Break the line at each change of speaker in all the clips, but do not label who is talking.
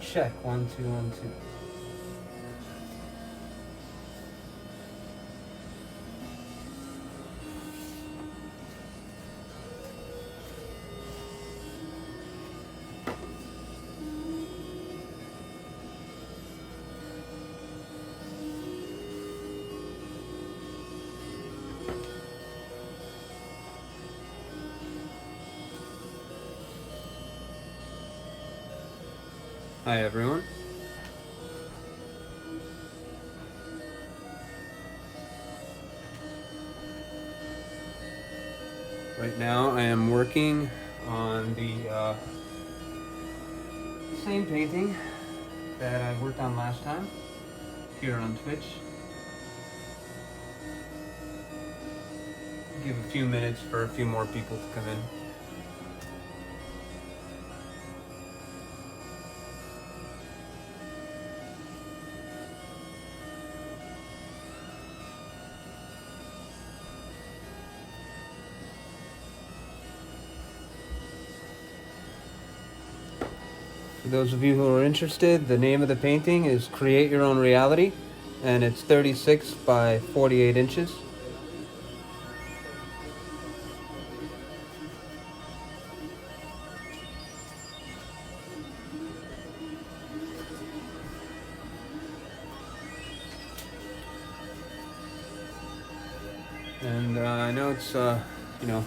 Check. 1, 2, 1, 2. Hi everyone. Right now I am working on the same painting that I worked on last time here on Twitch. Give a few minutes for a few more people to come in. For those of you who are interested, the name of the painting is Create Your Own Reality, and it's 36 by 48 inches. And I know it's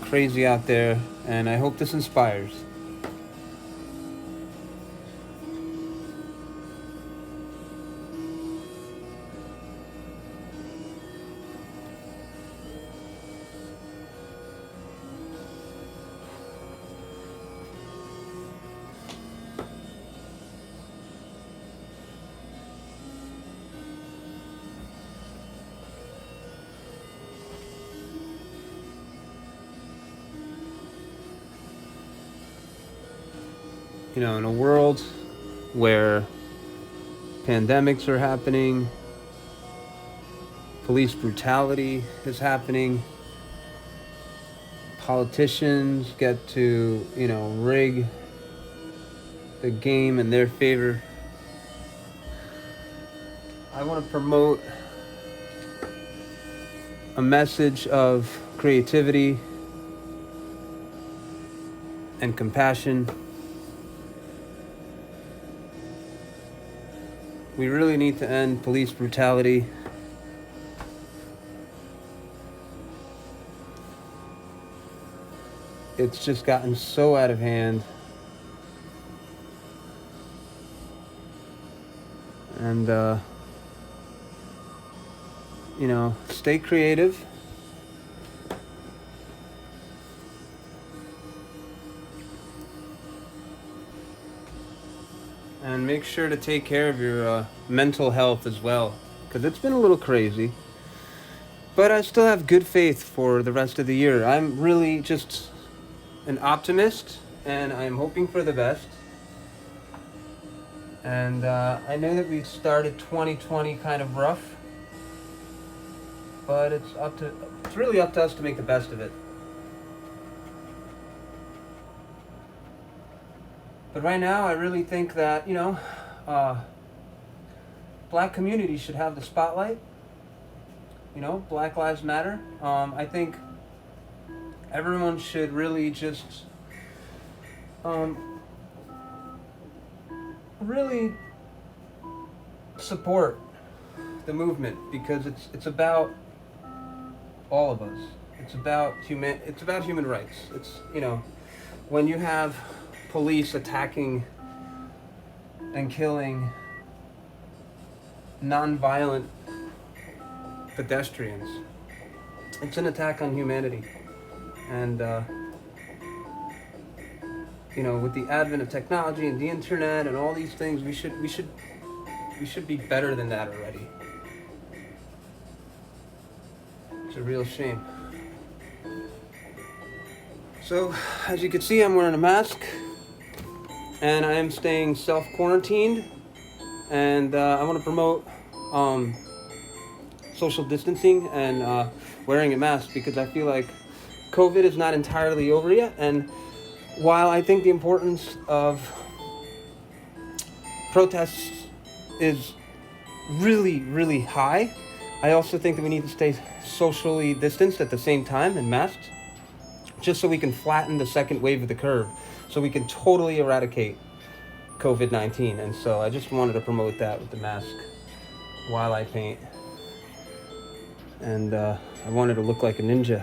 crazy out there, and I hope this inspires. In a world where pandemics are happening, police brutality is happening, politicians get to, rig the game in their favor, I want to promote a message of creativity and compassion. We really need to end police brutality. It's just gotten so out of hand. And, stay creative. And make sure to take care of your mental health as well, because it's been a little crazy. But I still have good faith for the rest of the year. I'm really just an optimist, and I'm hoping for the best. And I know that we started 2020 kind of rough, but it's really up to us to make the best of it. But right now, I really think that, black community should have the spotlight. Black Lives Matter. I think everyone should really just really support the movement, because it's about all of us. It's about human rights. It's when you have police attacking and killing non-violent pedestrians, it's an attack on humanity. And with the advent of technology and the internet and all these things, we should be better than that already. It's a real shame. So, as you can see, I'm wearing a mask, and I am staying self-quarantined, and I want to promote social distancing and wearing a mask, because I feel like COVID is not entirely over yet. And while I think the importance of protests is really, really high. I also think that we need to stay socially distanced at the same time and masked, just so we can flatten the second wave of the curve, so we can totally eradicate COVID-19. And so I just wanted to promote that with the mask while I paint. And I wanted to look like a ninja.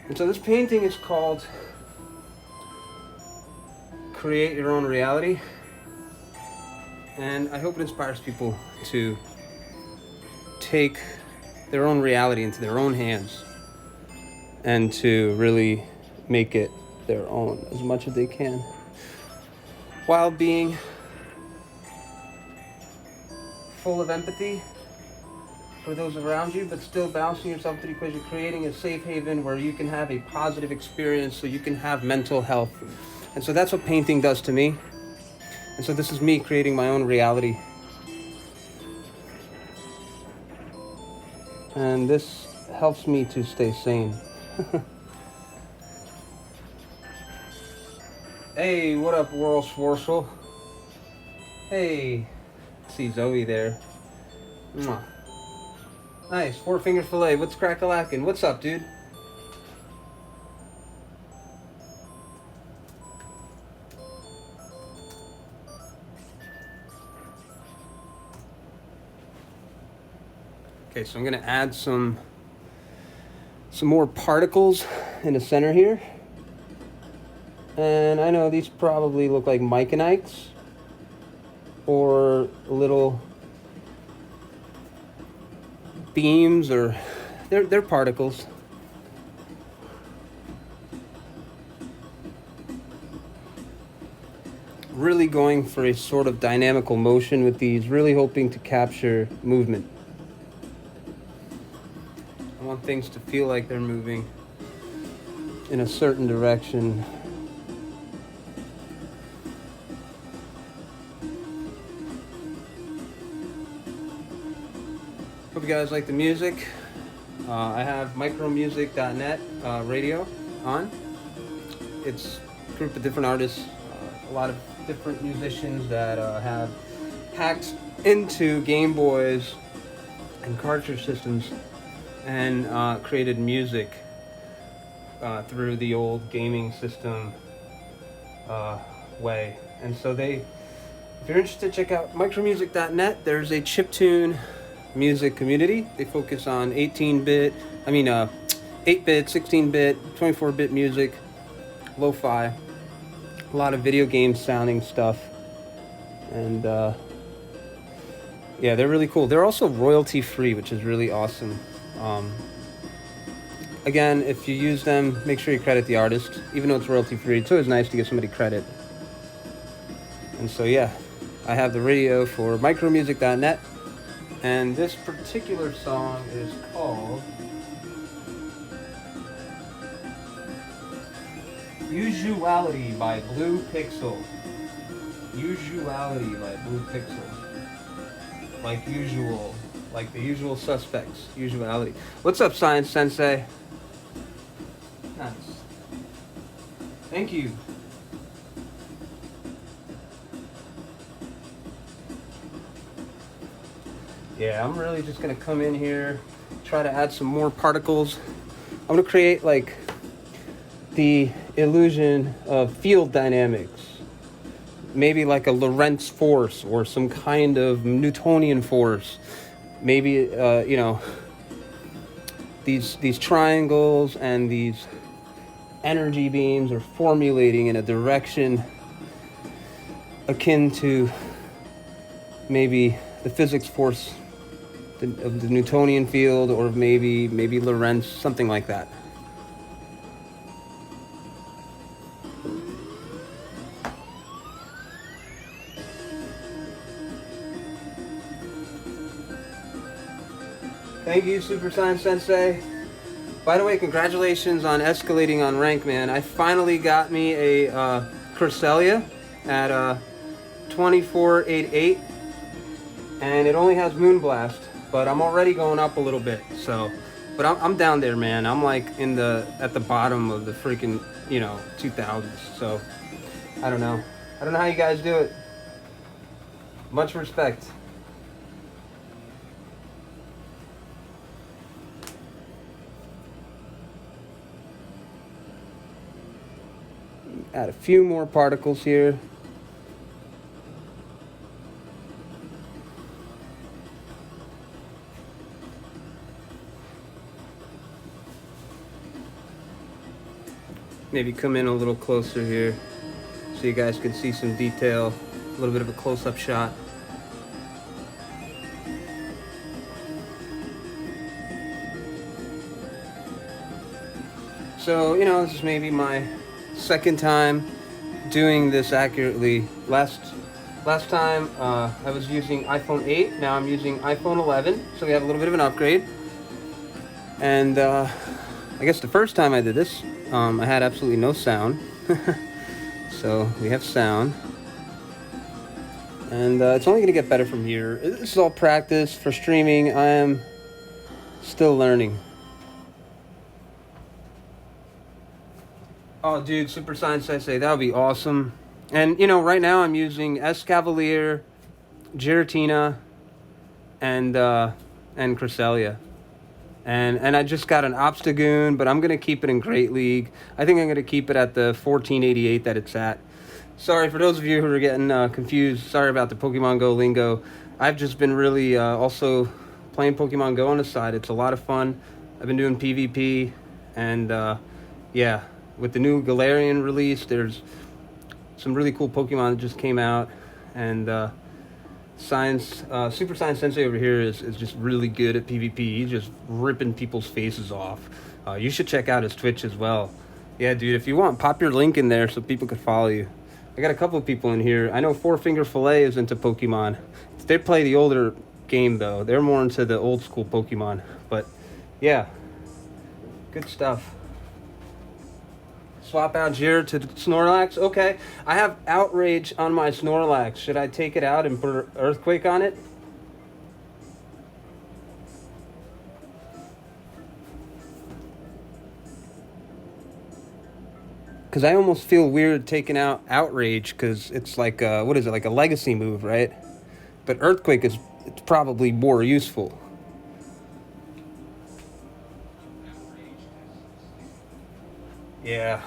And so this painting is called Create Your Own Reality. And I hope it inspires people to take their own reality into their own hands and to really make it their own as much as they can, while being full of empathy for those around you, but still balancing yourself to the equation, creating a safe haven where you can have a positive experience so you can have mental health. And so that's what painting does to me. And so this is me creating my own reality. And this helps me to stay sane. Hey, what up, World Schwarsel? Hey, see Zoe there. Mwah. Nice, 4-finger fillet. What's crack-a-lackin'? What's up, dude? Okay, so I'm gonna add some more particles in the center here. And I know these probably look like Myconites or little beams, or they're particles. Really going for a sort of dynamical motion with these, really hoping to capture movement. I want things to feel like they're moving in a certain direction. Hope you guys like the music. I have micromusic.net radio on. It's a group of different artists, a lot of different musicians that have hacked into Game Boys and cartridge systems and created music through the old gaming system way. And so if you're interested, check out micromusic.net. There's a chiptune music community. They focus on 8-bit, 16-bit, 24-bit music, lo-fi, a lot of video game sounding stuff. And yeah, they're really cool. They're also royalty free, which is really awesome. Again, if you use them, make sure you credit the artist. Even though it's royalty free, it's always nice to give somebody credit. And so yeah, I have the radio for micromusic.net. And this particular song is called Usuality by Blue Pixel. Usuality by Blue Pixel. Like usual. Like the usual suspects. Usuality. What's up, Science Sensei? Nice. Thank you. Yeah, I'm really just gonna come in here, try to add some more particles. I'm gonna create like the illusion of field dynamics. Maybe like a Lorentz force or some kind of Newtonian force. Maybe, you know, these triangles and these energy beams are formulating in a direction akin to maybe the physics force of the Newtonian field, or maybe Lorentz, something like that. Thank you, Super Science Sensei. By the way, congratulations on escalating on rank, man. I finally got me a Cresselia at 2488, and it only has Moonblast, but I'm already going up a little bit. So But I'm down there, man. I'm like at the bottom of the freaking 2000s. So I don't know. I don't know how you guys do it. Much respect. Add a few more particles here. Maybe come in a little closer here so you guys can see some detail, a little bit of a close-up shot. So, this is maybe my second time doing this accurately. Last time I was using iPhone 8, now I'm using iPhone 11, so we have a little bit of an upgrade. And I guess the first time I did this, I had absolutely no sound. So we have sound. And it's only going to get better from here. This is all practice for streaming. I am still learning. Oh, dude, Super Science Essay, that would be awesome. And, right now I'm using S. Cavalier, Giratina, and Cresselia. And I just got an Obstagoon, but I'm going to keep it in Great League. I think I'm going to keep it at the 1488 that it's at. Sorry, for those of you who are getting confused, sorry about the Pokemon Go lingo. I've just been really also playing Pokemon Go on the side. It's a lot of fun. I've been doing PvP, and yeah, with the new Galarian release, there's some really cool Pokemon that just came out, and Super Science Sensei over here is just really good at PvP. He's just ripping people's faces off. You should check out his Twitch as well. Yeah, dude, if you want, pop your link in there so people could follow you. I got a couple of people in here. I know Four Finger Fillet is into Pokemon. They play the older game, though. They're more into the old school Pokemon. But, yeah, good stuff. Swap out Jir to Snorlax. Okay, I have Outrage on my Snorlax. Should I take it out and put Earthquake on it? Because I almost feel weird taking out Outrage, because it's like what is it, like a legacy move, right? But Earthquake it's probably more useful. Yeah.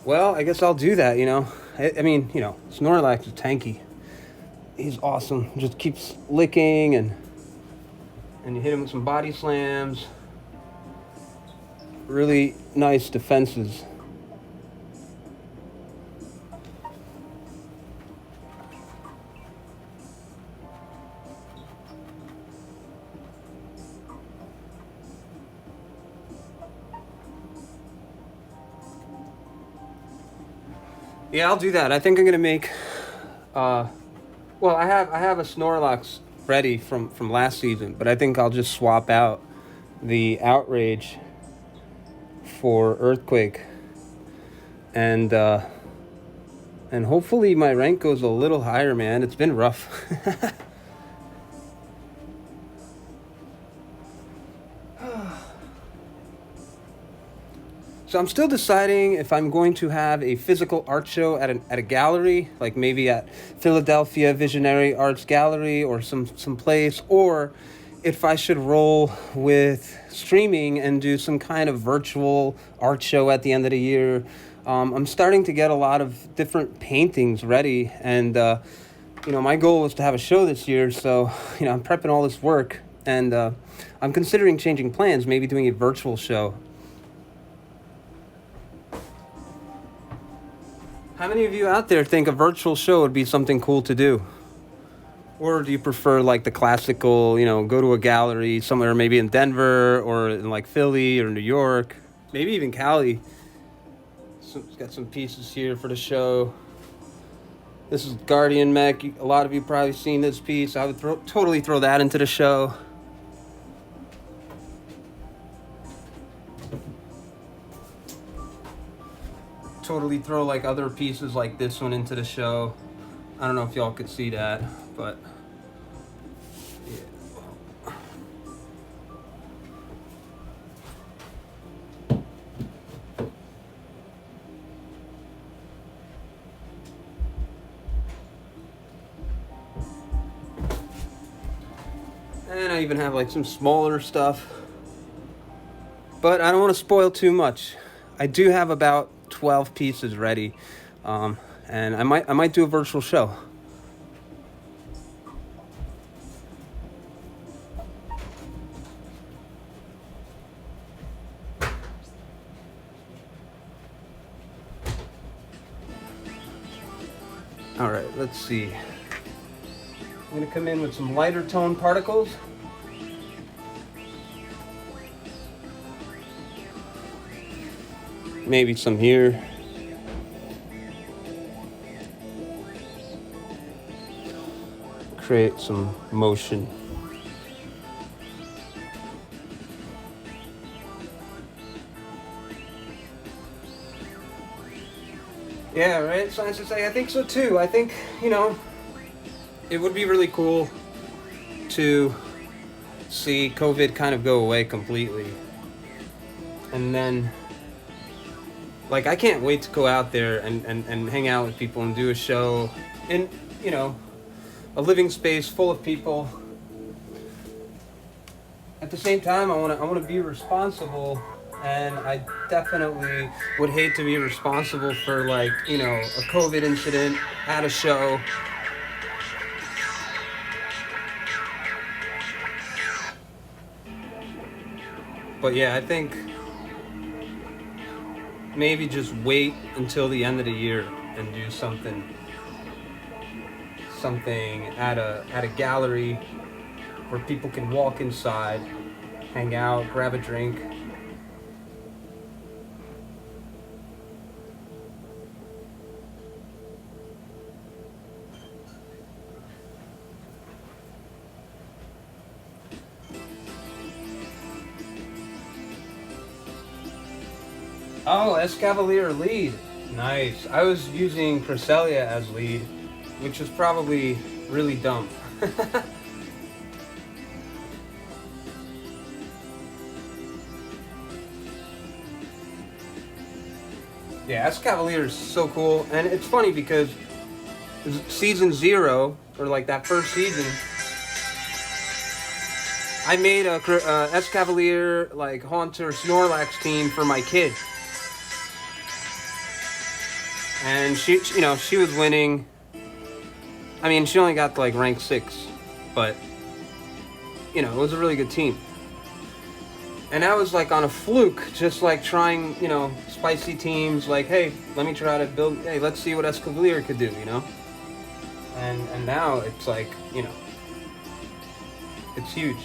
Well, I guess I'll do that, I mean, Snorlax is tanky. He's awesome. Just keeps licking, and you hit him with some body slams. Really nice defenses. Yeah, I'll do that. I think I'm gonna make. Well, I have a Snorlax ready from last season, but I think I'll just swap out the Outrage for Earthquake, and hopefully my rank goes a little higher, man. It's been rough. So I'm still deciding if I'm going to have a physical art show at a gallery, like maybe at Philadelphia Visionary Arts Gallery or some place, or if I should roll with streaming and do some kind of virtual art show at the end of the year. I'm starting to get a lot of different paintings ready, and my goal was to have a show this year, so I'm prepping all this work, and I'm considering changing plans, maybe doing a virtual show. How many of you out there think a virtual show would be something cool to do? Or do you prefer like the classical, go to a gallery somewhere, maybe in Denver or in like Philly or New York, maybe even Cali? So it's got some pieces here for the show. This is Guardian Mech. A lot of you probably seen this piece. I would totally throw that into the show. Totally throw like other pieces like this one into the show. I don't know if y'all could see that, but yeah. And I even have like some smaller stuff. But I don't want to spoil too much. I do have about 12 pieces ready. And I might do a virtual show. All right, let's see. I'm gonna come in with some lighter tone particles. Maybe some here. Create some motion. Yeah, right? Science to say, I think so too. I think, it would be really cool to see COVID kind of go away completely. And then, like, I can't wait to go out there and hang out with people and do a show in, a living space full of people. At the same time, I want to be responsible, and I definitely would hate to be responsible for, like, a COVID incident at a show. But yeah, I think maybe just wait until the end of the year and do something at a gallery where people can walk inside, hang out, grab a drink. Oh, Escavalier lead. Nice. I was using Cresselia as lead, which was probably really dumb. Yeah, Escavalier is so cool. And it's funny because season 0, or like that first season, I made a Escavalier, like, Haunter Snorlax team for my kid. And she was winning. I mean, she only got to like rank 6, but it was a really good team. And I was like on a fluke, just like trying, spicy teams. Like, hey, let me try to build. Hey, let's see what Escavalier could do, And now it's like, it's huge.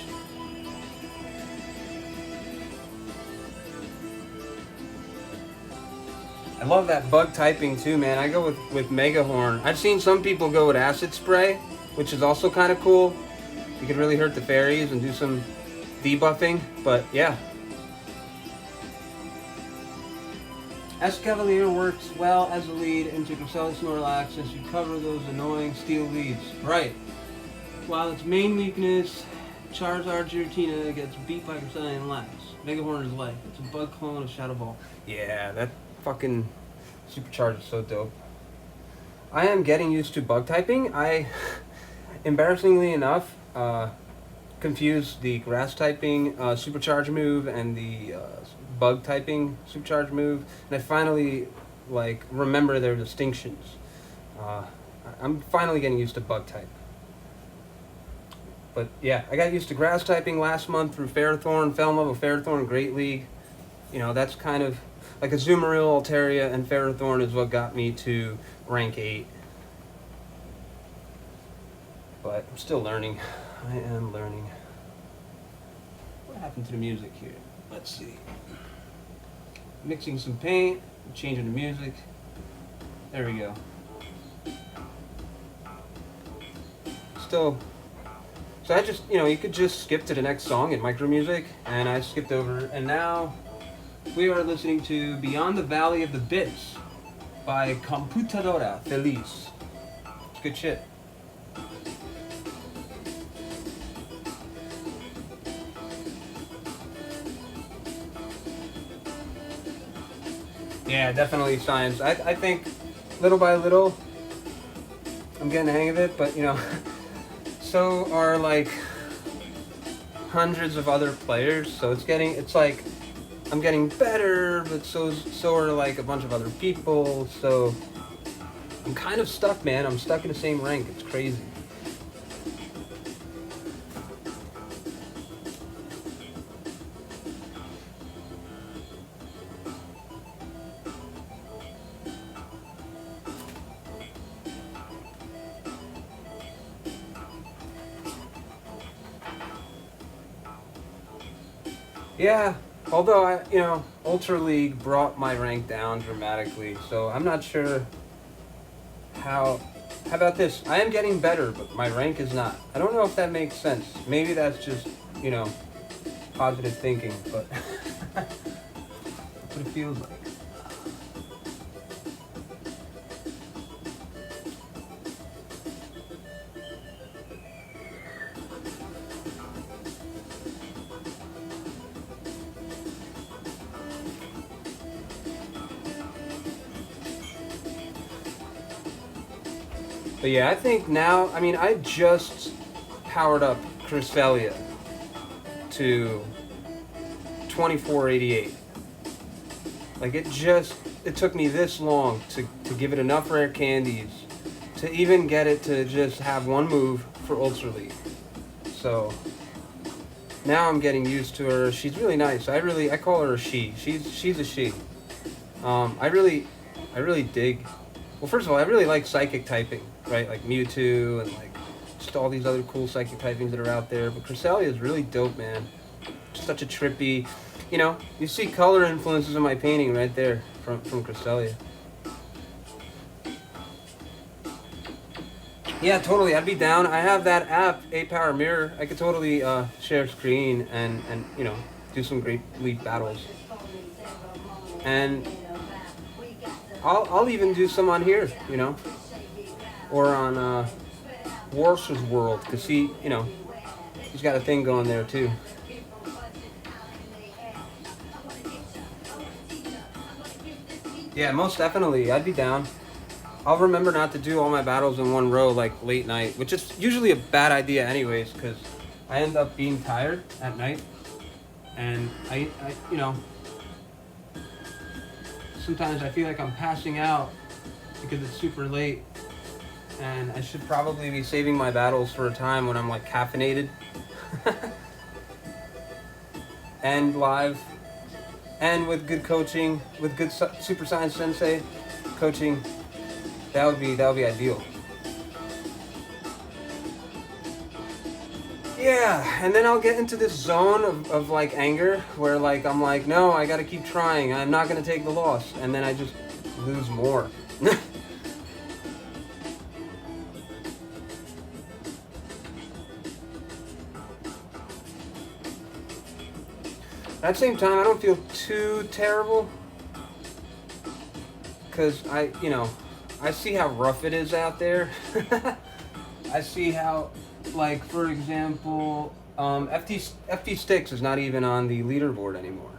I love that bug typing too, man. I go with Megahorn. I've seen some people go with Acid Spray, which is also kind of cool. You could really hurt the fairies and do some debuffing, but yeah. Escavalier works well as a lead into Cresselia Snorlax since you cover those annoying steel leads. Right. While its main weakness, Charizard Giratina gets beat by Cresselia and Lax. Megahorn is light. It's a bug clone of Shadow Ball. Yeah, that fucking supercharge is so dope. I am getting used to bug typing. I, embarrassingly enough, confused the grass typing supercharge move and the bug typing supercharge move, and I finally remember their distinctions. I'm finally getting used to bug type. But yeah, I got used to grass typing last month through Ferrothorn, fell in love with Ferrothorn, Great League. That's kind of like Azumarill, Altaria, and Ferrothorn is what got me to rank 8. But I'm still learning. I am learning. What happened to the music here? Let's see. Mixing some paint, changing the music. There we go. Still. So I just, you could just skip to the next song in micro music, and I skipped over, and now we are listening to Beyond the Valley of the Bits by Computadora Feliz. It's good shit. Yeah, definitely science. I think little by little I'm getting the hang of it, but so are hundreds of other players, so it's like I'm getting better, but so are like a bunch of other people, so I'm kind of stuck, man. I'm stuck in the same rank. It's crazy. Yeah, although Ultra League brought my rank down dramatically, so I'm not sure how. How about this? I am getting better, but my rank is not. I don't know if that makes sense. Maybe that's just, positive thinking, but that's what it feels like. But yeah, I think now, I just powered up Cresselia to 2488. Like it took me this long to give it enough rare candies to even get it to just have one move for Ultra League. So now I'm getting used to her. She's really nice. I call her a she. She's a she. I really dig. Well, first of all, I really like psychic typing, right? Like Mewtwo and like just all these other cool psychic typings that are out there. But Cresselia is really dope, man. Just such a trippy, you see color influences in my painting right there from Cresselia. Yeah, totally. I'd be down. I have that app, 8-Power Mirror. I could totally share screen and do some great league battles. And I'll even do some on here, or on Warsa's World, because he's got a thing going there too. Yeah, most definitely. I'd be down. I'll remember not to do all my battles in one row like late night, which is usually a bad idea anyways, because I end up being tired at night, and I sometimes I feel like I'm passing out because it's super late, and I should probably be saving my battles for a time when I'm like caffeinated and live and with good coaching, with good Super Science Sensei coaching. That would be ideal. Yeah, and then I'll get into this zone of like anger where like I'm like, no, I gotta keep trying. I'm not gonna take the loss, and then I just lose more. At the same time, I don't feel too terrible because I see how rough it is out there. I see how, like, for example, FT Sticks is not even on the leaderboard anymore.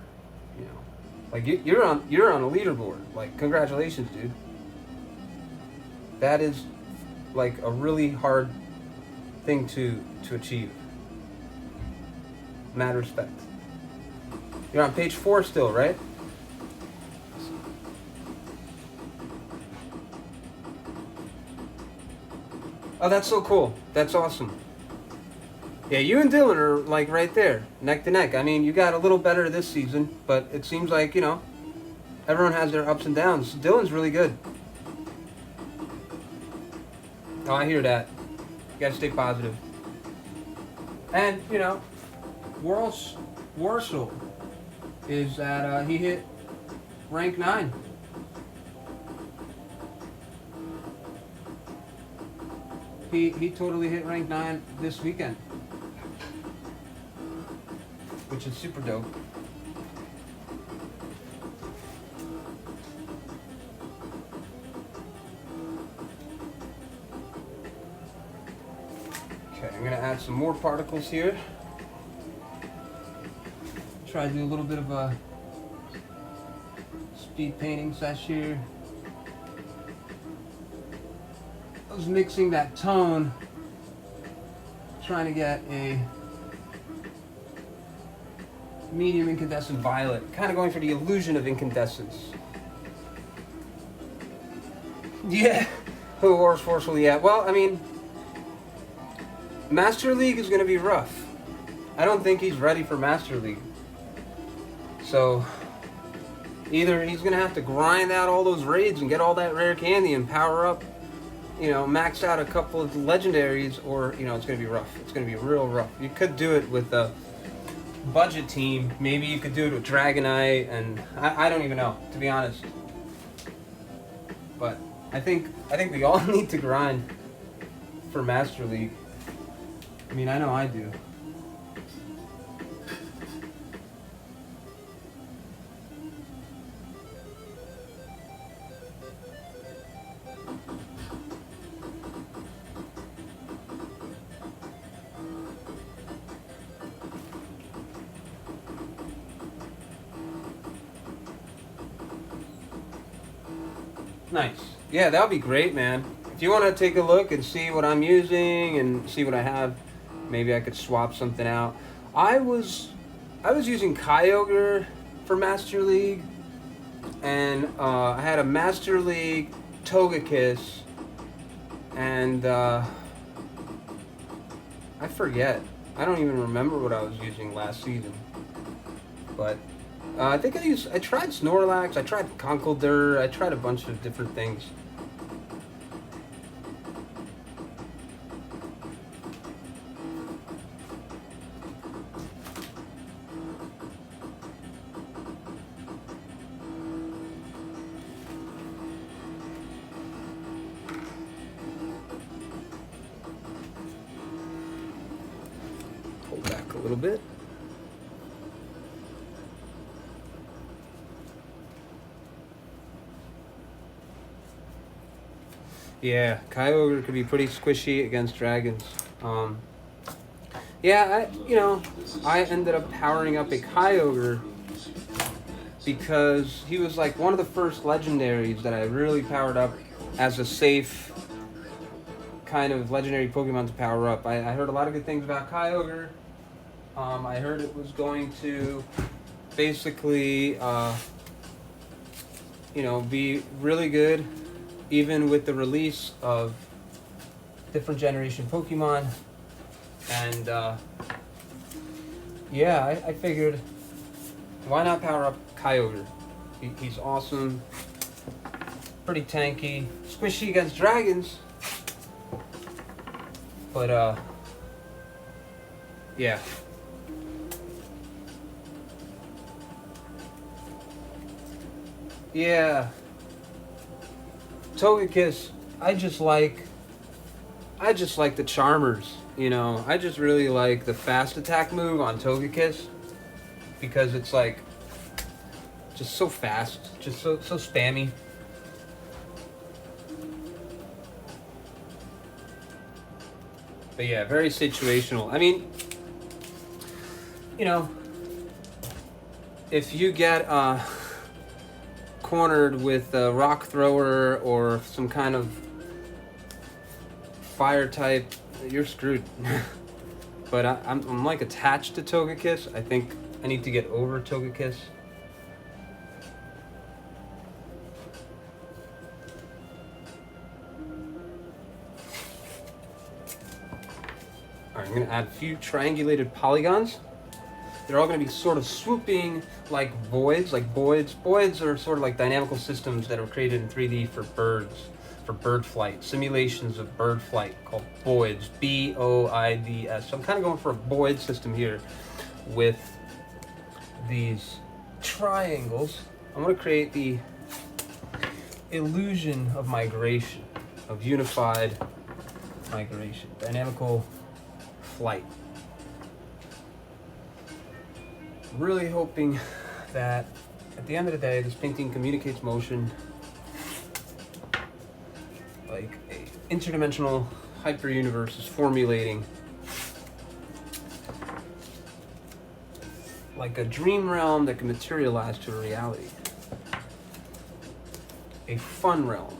Like you're on a leaderboard. Like, congratulations, dude. That is like a really hard thing to achieve. Mad respect. You're on page 4 still, right? Oh, that's so cool. That's awesome. Yeah, you and Dylan are like right there, neck to neck. I mean, you got a little better this season, but it seems like, everyone has their ups and downs. Dylan's really good. Oh, I hear that. You gotta stay positive. And, Warsaw is at, he hit rank 9. He totally hit rank 9 this weekend, which is super dope. Okay, I'm gonna add some more particles here. Try to do a little bit of a speed painting sesh here. I was mixing that tone, trying to get a medium incandescent violet. Kind of going for the illusion of incandescence. Yeah, who wars forcefully? Yeah. Well, I mean, Master League is going to be rough. I don't think he's ready for Master League. So, either he's going to have to grind out all those raids and get all that rare candy and power up, you know, max out a couple of legendaries, or, you know, it's going to be rough. It's going to be real rough. You could do it with a budget team. Maybe you could do it with Dragonite, and I don't even know, to be honest. But I think we all need to grind for Master League. I mean, I know I do. Nice. Yeah, that would be great, man. If you want to take a look and see what I'm using and see what I have, maybe I could swap something out. I was using Kyogre for Master League, and I had a Master League Togekiss, and I forget. I don't even remember what I was using last season, but I think I tried Snorlax, I tried Conkeldurr, I tried a bunch of different things. Pull back a little bit. Yeah, Kyogre could be pretty squishy against dragons. Yeah, I ended up powering up a Kyogre because he was like one of the first legendaries that I really powered up as a safe kind of legendary Pokemon to power up. I heard a lot of good things about Kyogre. I heard it was going to basically, be really good even with the release of different generation Pokemon. And yeah, I figured, why not power up Kyogre? He's awesome, pretty tanky, squishy against dragons, but yeah. Yeah. Togekiss, I just like the Charmers, you know. I just really like the fast attack move on Togekiss because it's like just so fast, just so spammy. But yeah, very situational. I mean, you know, if you get cornered with a rock thrower or some kind of fire type, you're screwed. But I'm like attached to Togekiss. I think I need to get over Togekiss. Alright, I'm gonna add a few triangulated polygons. They're all going to be sort of swooping like voids. Voids are sort of like dynamical systems that are created in 3D for birds, for bird flight, simulations of bird flight called voids, B-O-I-D-S. So I'm kind of going for a void system here with these triangles. I'm going to create the illusion of migration, of unified migration, dynamical flight. Really hoping that at the end of the day, this painting communicates motion like an interdimensional hyper universe is formulating, like a dream realm that can materialize to a reality, a fun realm,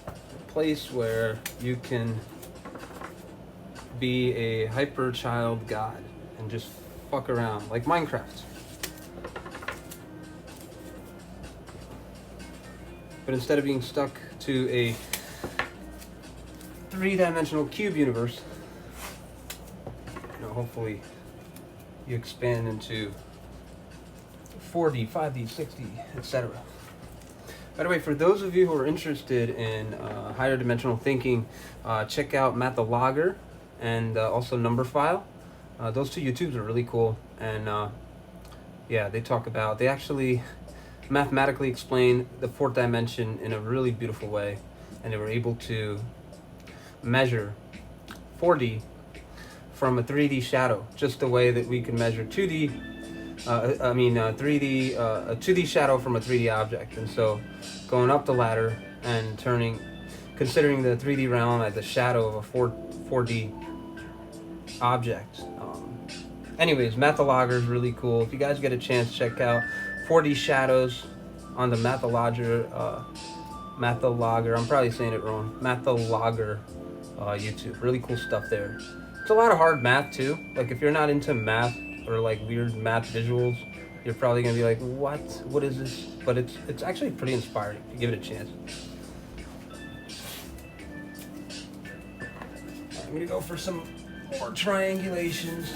a place where you can be a hyper child god and just fuck around like Minecraft. But instead of being stuck to a three-dimensional cube universe, hopefully you expand into 4D, 5D, 6D, etc. By the way, for those of you who are interested in higher dimensional thinking, check out Mathologger and also Numberphile. Those two YouTubes are really cool, and yeah, they actually mathematically explain the fourth dimension in a really beautiful way, and they were able to measure 4D from a 3D shadow, just the way that we can measure 2D, 3D, a 2D shadow from a 3D object. And so going up the ladder and considering the 3D realm as the shadow of a 4D object. Anyways, Mathologger is really cool. If you guys get a chance, check out 4D shadows on the Mathologger, I'm probably saying it wrong, Mathologger YouTube. Really cool stuff there. It's a lot of hard math too. Like if you're not into math or like weird math visuals, you're probably gonna be like, what is this? But it's actually pretty inspiring. You give it a chance. I'm gonna go for some more triangulations.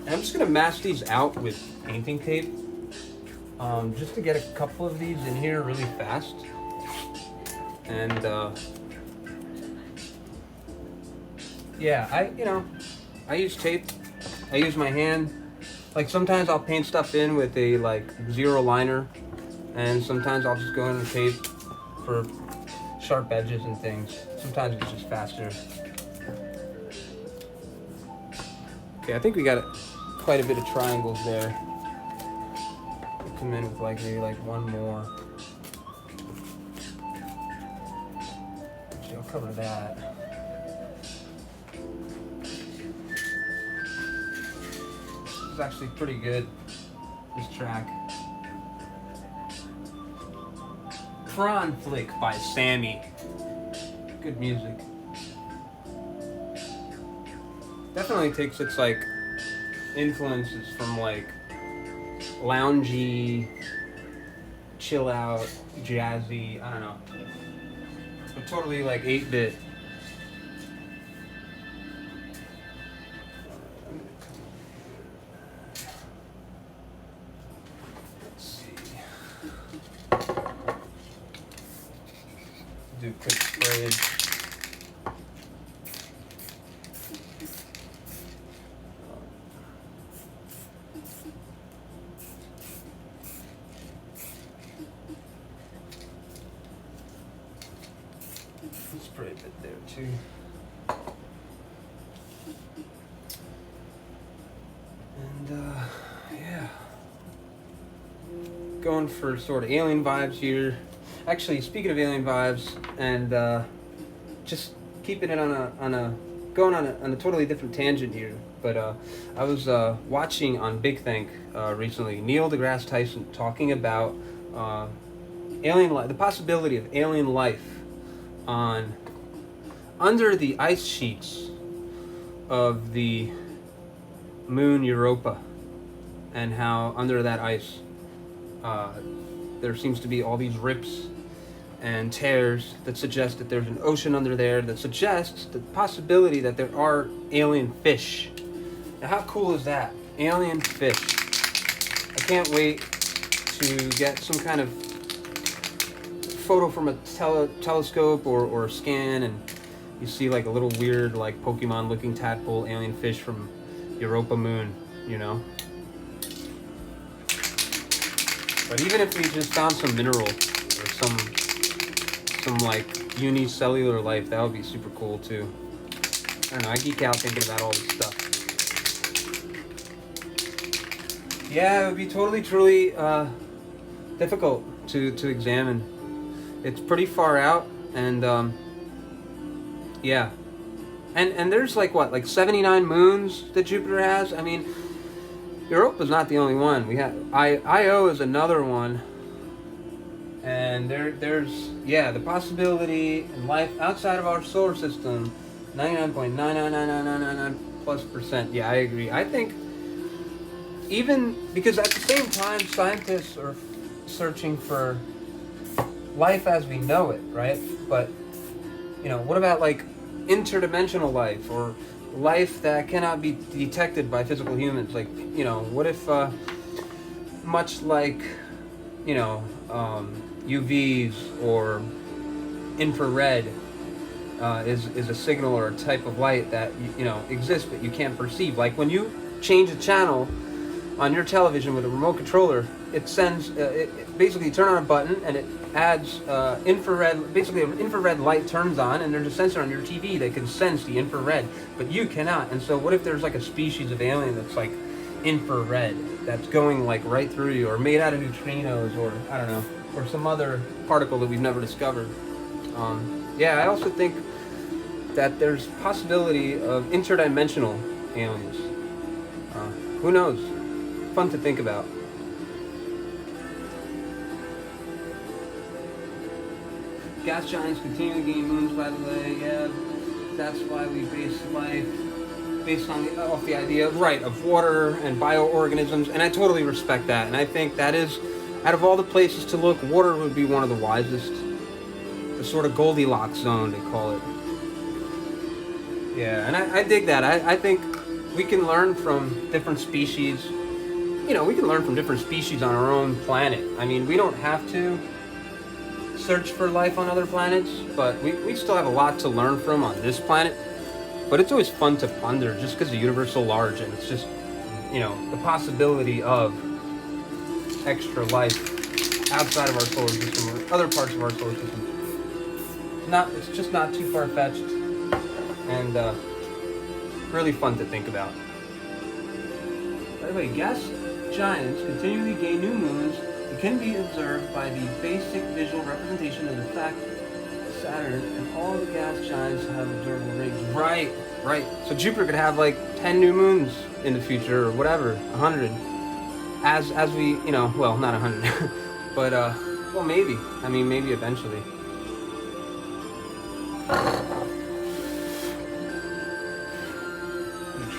And I'm just gonna mask these out with painting tape, just to get a couple of these in here really fast. And yeah, I use tape. I use my hand. Like sometimes I'll paint stuff in with a like zero liner, and sometimes I'll just go in with tape for sharp edges and things. Sometimes it's just faster. Okay, I think we got quite a bit of triangles there. I'll come in with like maybe like one more. Actually, I'll cover that. This is actually pretty good, this track. Prawn Flick by Sammy. Good music. Definitely takes its like influences from like loungy, chill out, jazzy, I don't know. But totally like 8-bit. Do quick sprayage. Spray a bit there too. And yeah, going for sort of alien vibes here. Actually, speaking of alien vibes, and just keeping it on a totally different tangent here. But I was watching on Big Think recently Neil deGrasse Tyson talking about alien life, the possibility of alien life under the ice sheets of the moon Europa, and how under that ice there seems to be all these rips and tears that suggest that there's an ocean under there, that suggests the possibility that there are alien fish. Now, how cool is that? Alien fish. I can't wait to get some kind of photo from a telescope or a scan, and you see like a little weird like Pokemon looking tadpole alien fish from Europa moon, you know? But even if we just found some mineral or some like unicellular life, that would be super cool too. I don't know, I geek out thinking about all this stuff. Yeah, it would be totally, truly difficult to examine. It's pretty far out, and yeah. And there's like what, like 79 moons that Jupiter has? I mean, Europa's not the only one. We have Io is another one. And there's yeah, the possibility in life outside of our solar system, 99.99999 plus percent. Yeah, I agree. I think even because at the same time, scientists are searching for life as we know it, right? But what about like interdimensional life or life that cannot be detected by physical humans? Like, what if, much like, you know, UVs or infrared is a signal or a type of light that exists but you can't perceive. Like when you change a channel on your television with a remote controller, it sends it basically you turn on a button and it adds infrared. Basically, an infrared light turns on, and there's a sensor on your TV that can sense the infrared, but you cannot. And so, what if there's like a species of alien that's like infrared, that's going like right through you, or made out of neutrinos, or I don't know, or some other particle that we've never discovered? Yeah, I also think that there's possibility of interdimensional aliens. Who knows? Fun to think about. Gas giants continue to gain moons, by the way. Yeah, that's why we base life based on off the idea, right, of water and bioorganisms, and I totally respect that. And I think that is, out of all the places to look, water would be one of the wisest. The sort of Goldilocks zone, they call it. Yeah, and I dig that. I think we can learn from different species. We can learn from different species on our own planet. I mean, we don't have to search for life on other planets, but we still have a lot to learn from on this planet. But it's always fun to ponder just because the universe is so large, and it's just, the possibility of extra life outside of our solar system or other parts of our solar system. It's just not too far-fetched, and really fun to think about. By the way, gas giants continually gain new moons. It can be observed by the basic visual representation of the fact Saturn and all the gas giants have observable rings. Right. So Jupiter could have like 10 new moons in the future, or whatever, 100. As we, well, not 100, but well, maybe. I mean, maybe eventually.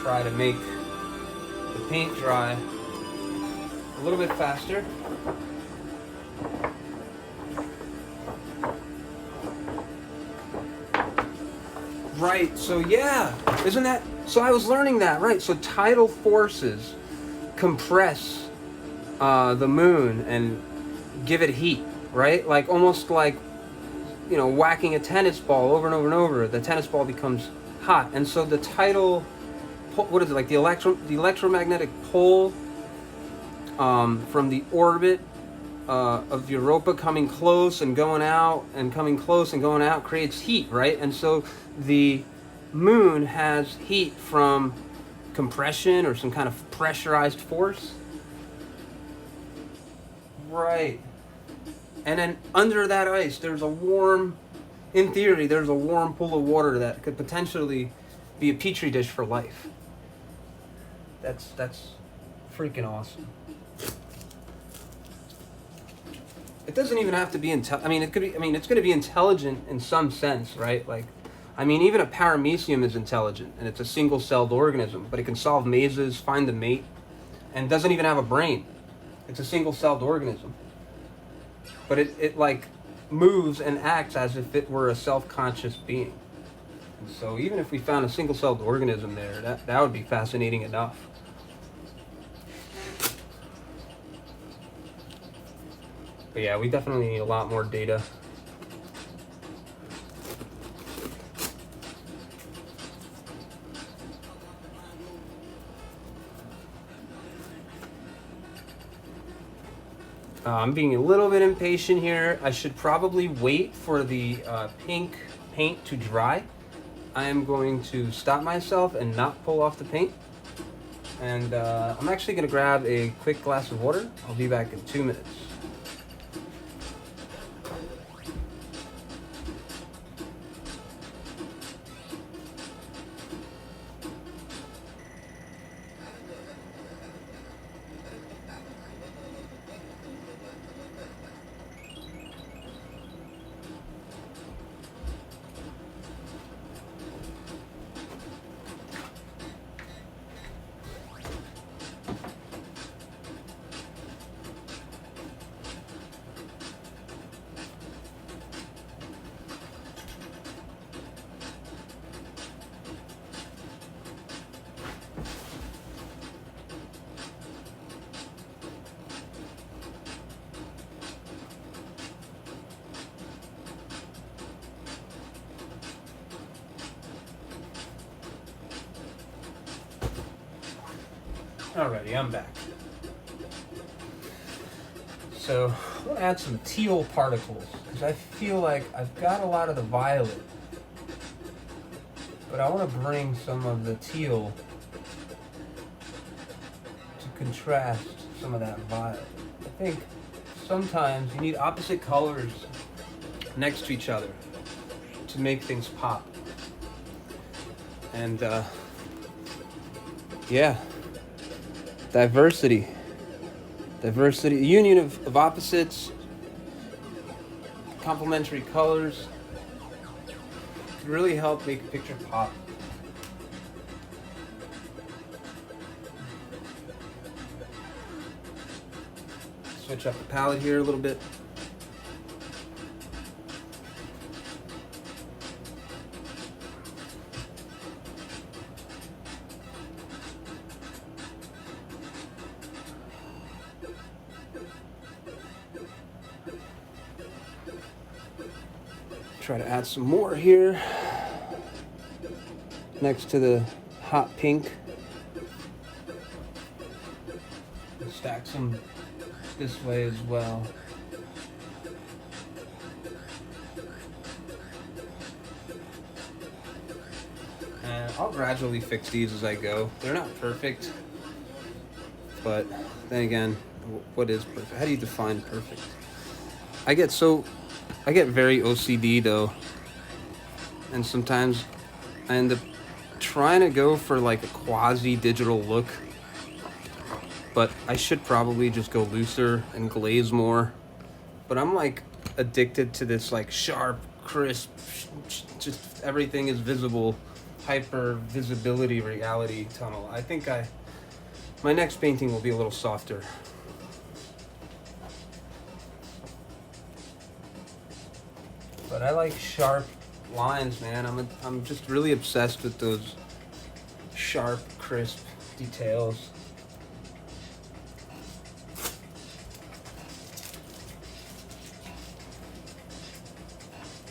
Try to make the paint dry a little bit faster. Right, so yeah, isn't that, so I was learning that, right? So tidal forces compress the moon and give it heat, right? Like almost like, whacking a tennis ball over and over and over. The tennis ball becomes hot, and so the tidal, what is it, like the electromagnetic pole from the orbit of Europa coming close and going out, and coming close and going out, creates heat, right? And so the moon has heat from compression or some kind of pressurized force. Right. And then under that ice, in theory, there's a warm pool of water that could potentially be a petri dish for life. That's freaking awesome. It doesn't even have to be it's going to be intelligent in some sense, right? Like, even a paramecium is intelligent, and it's a single-celled organism, but it can solve mazes, find a mate, and doesn't even have a brain. It's a single-celled organism. But it like moves and acts as if it were a self-conscious being. And so even if we found a single-celled organism there, that would be fascinating enough. But yeah, we definitely need a lot more data. I'm being a little bit impatient here. I should probably wait for the pink paint to dry. I am going to stop myself and not pull off the paint. And I'm actually going to grab a quick glass of water. I'll be back in 2 minutes. Alrighty, I'm back. So, I want to add some teal particles, because I feel like I've got a lot of the violet, but I want to bring some of the teal to contrast some of that violet. I think sometimes you need opposite colors next to each other to make things pop. And, yeah, diversity, union of opposites, complementary colors can really help make a picture pop. Switch up the palette here a little bit. Try to add some more here next to the hot pink. Stack some this way as well. And I'll gradually fix these as I go. They're not perfect, but then again, what is perfect? How do you define perfect? I get very OCD though, and sometimes I end up trying to go for like a quasi-digital look, but I should probably just go looser and glaze more. But I'm like addicted to this like sharp, crisp, just everything is visible, hyper visibility reality tunnel. I think my next painting will be a little softer. But I like sharp lines, man. I'm just really obsessed with those sharp, crisp details.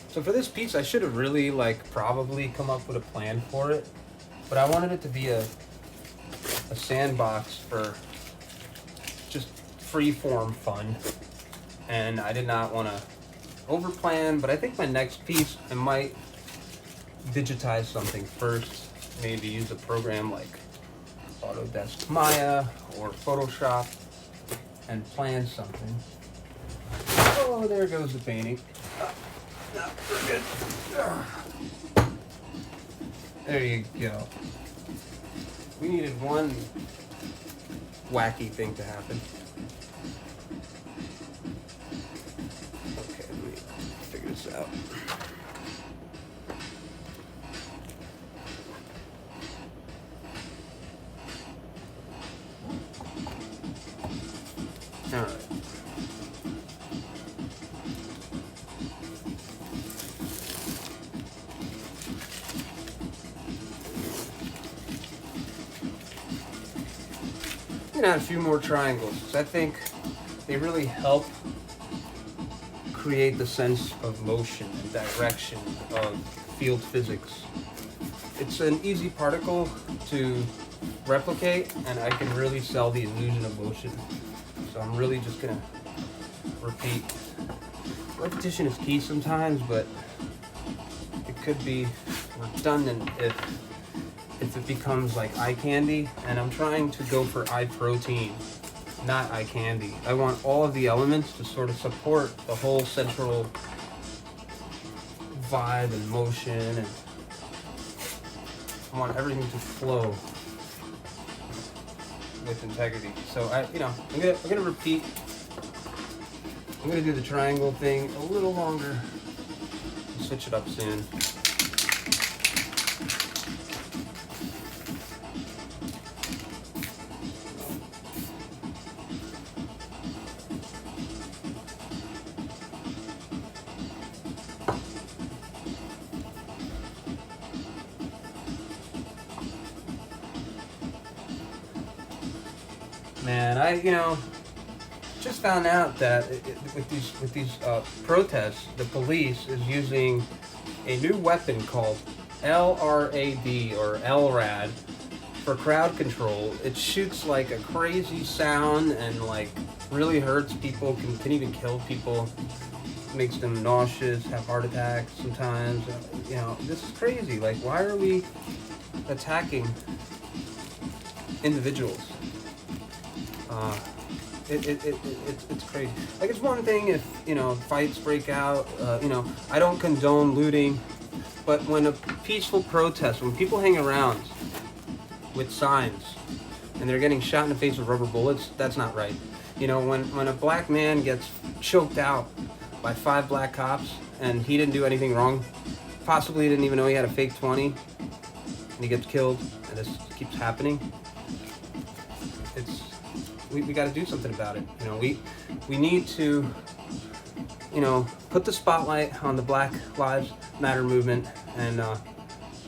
So for this piece, I should have really probably come up with a plan for it, but I wanted it to be a sandbox for just free-form fun, and I did not want to overplan. But I think my next piece, I might digitize something first, maybe use a program like Autodesk Maya or Photoshop and plan something. Oh, there goes the painting. No, we're good. There you go. We needed one wacky thing to happen. Okay, let me figure this out. All right. Add a few more triangles, because I think they really help create the sense of motion and direction of field physics. It's an easy particle to replicate, and I can really sell the illusion of motion. So I'm really just gonna repeat. Repetition is key sometimes, but it could be redundant if it becomes like eye candy, and I'm trying to go for eye protein, not eye candy. I want all of the elements to sort of support the whole central vibe and motion, and I want everything to flow with integrity. So I'm gonna repeat. I'm gonna do the triangle thing a little longer. I'll switch it up soon. Man, I just found out that with these protests, the police is using a new weapon called LRAD or LRAD for crowd control. It shoots like a crazy sound and like really hurts people, can even kill people, makes them nauseous, have heart attacks sometimes. You know, this is crazy. Like, why are we attacking individuals? It's crazy. Like, it's one thing if, you know, fights break out, you know, I don't condone looting, but when a peaceful protest, when people hang around with signs and they're getting shot in the face with rubber bullets, that's not right. You know, when a black man gets choked out by 5 black cops and he didn't do anything wrong, possibly didn't even know he had a fake 20, and he gets killed, and this keeps happening, we got to do something about it. You know, we need to, you know, put the spotlight on the Black Lives Matter movement and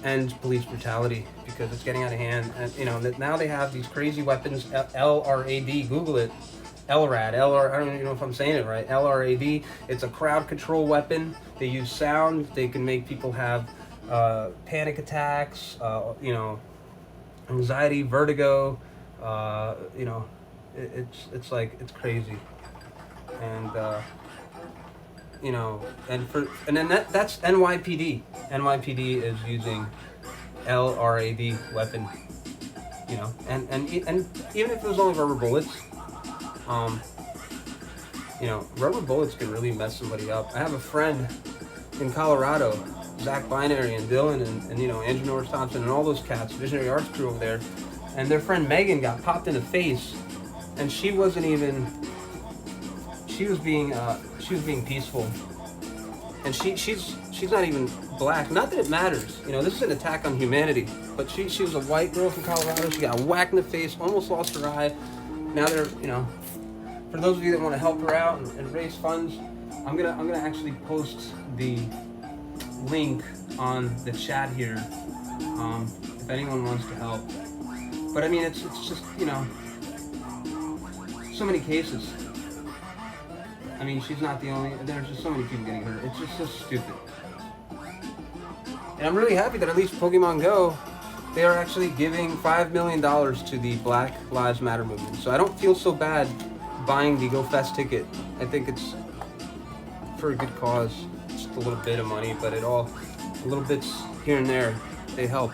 end police brutality, because it's getting out of hand. And you know, now they have these crazy weapons, LRAD, Google it, LRAD, I don't even know if I'm saying it right, LRAD. It's a crowd control weapon. They use sound. They can make people have panic attacks, you know, anxiety, vertigo, you know, it's like, it's crazy. And you know, and then that's NYPD. NYPD is using LRAD weapon, you know, and even if it was only rubber bullets, you know, rubber bullets can really mess somebody up. I have a friend in Colorado, Zach Binary and Dylan and you know, Andrew Norris Thompson and all those cats, Visionary Arts crew over there, and their friend Megan got popped in the face, and she wasn't even, she was being peaceful, and she's not even black. Not that it matters, you know, this is an attack on humanity, but she was a white girl from Colorado. She got whacked in the face, almost lost her eye. Now they're, you know, for those of you that want to help her out and raise funds, I'm gonna actually post the link on the chat here, if anyone wants to help. But I mean, it's just, you know, so many cases. I mean, she's not the only, there's just so many people getting hurt. It's just so stupid. And I'm really happy that at least Pokemon Go, they are actually giving $5 million to the Black Lives Matter movement. So I don't feel so bad buying the Go Fest ticket. I think it's for a good cause. Just a little bit of money, but little bits here and there, they help.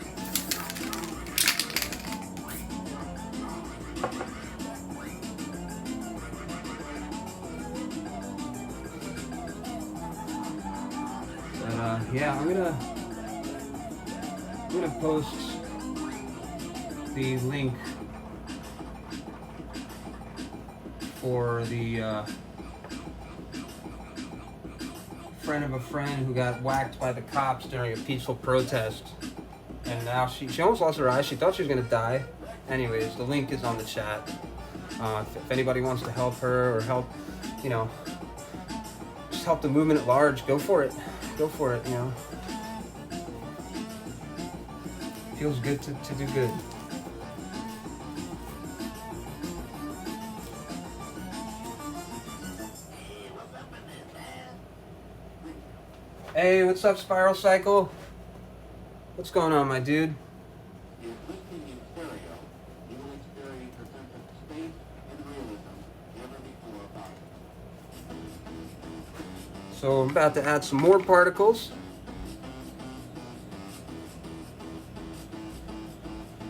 But yeah, I'm gonna post the link for the friend of a friend who got whacked by the cops during a peaceful protest, and now she almost lost her eye. She thought she was gonna die. Anyways, the link is on the chat. If anybody wants to help her or help, you know, just help the movement at large, go for it. Go for it, you know. Feels good to do good. Hey, what's up, Spiral Cycle? What's going on, my dude? So I'm about to add some more particles.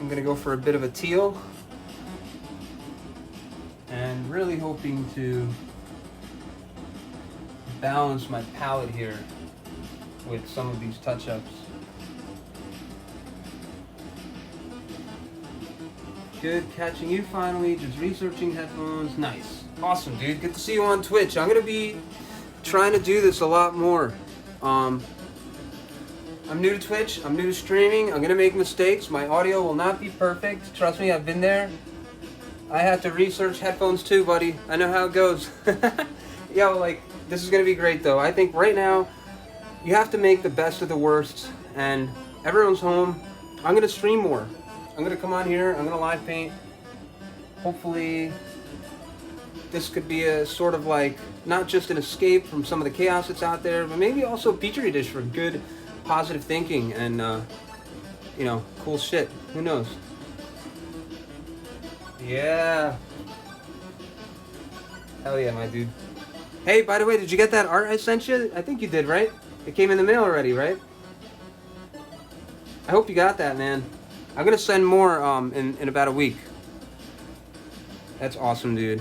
I'm gonna go for a bit of a teal, and really hoping to balance my palette here with some of these touch-ups. Good catching you finally, just researching headphones. Nice. Awesome, dude. Good to see you on Twitch. I'm gonna be trying to do this a lot more. I'm new to Twitch, I'm new to streaming, I'm gonna make mistakes, my audio will not be perfect, trust me, I've been there. I had to research headphones too, buddy, I know how it goes. Yo, like, this is gonna be great though. I think right now, you have to make the best of the worst, and everyone's home. I'm gonna stream more. I'm gonna come on here, I'm gonna live paint. Hopefully, this could be a sort of like, not just an escape from some of the chaos that's out there, but maybe also a petri dish for good, positive thinking and, you know, cool shit. Who knows? Yeah. Hell yeah, my dude. Hey, by the way, did you get that art I sent you? I think you did, right? It came in the mail already, right? I hope you got that, man. I'm gonna send more in about a week. That's awesome, dude.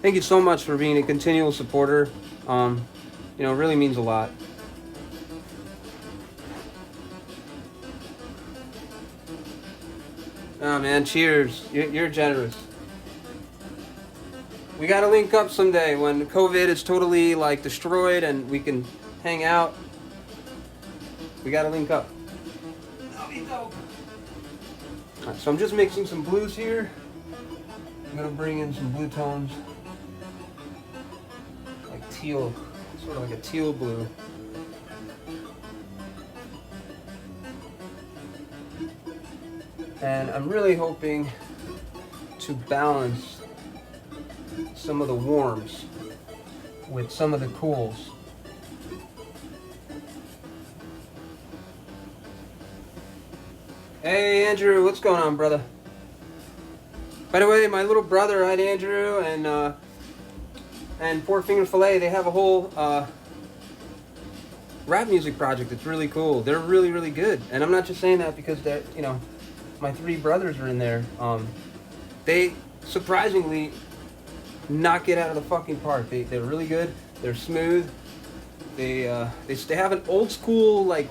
Thank you so much for being a continual supporter. You know, it really means a lot. Oh man, cheers. You're generous. We gotta link up someday when COVID is totally like destroyed and we can hang out. We gotta link up. That'll be dope. Alright, so I'm just mixing some blues here. I'm gonna bring in some blue tones. Like teal, sort of like a teal blue. And I'm really hoping to balance some of the warms with some of the cools. Hey Andrew, what's going on, brother? By the way, my little brother, right, Andrew, and Four Finger Fillet, they have a whole rap music project that's really cool. They're really, really good. And I'm not just saying that because they're, you know, my three brothers are in there. They surprisingly knock it out of the fucking park. They're really good. They're smooth. They have an old school, like,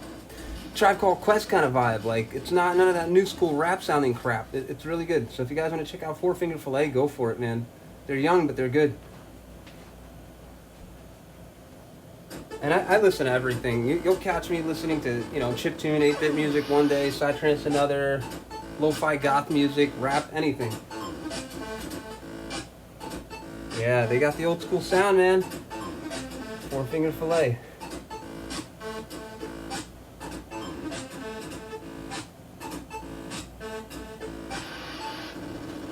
Tribe Called Quest kind of vibe. Like, it's not none of that new school rap sounding crap. It's really good. So if you guys want to check out Four Finger Fillet, go for it, man. They're young, but they're good. And I listen to everything. You'll catch me listening to, you know, chiptune, 8-bit music one day, psytrance another, lo-fi goth music, rap, anything. Yeah, they got the old school sound, man. Four Finger Fillet.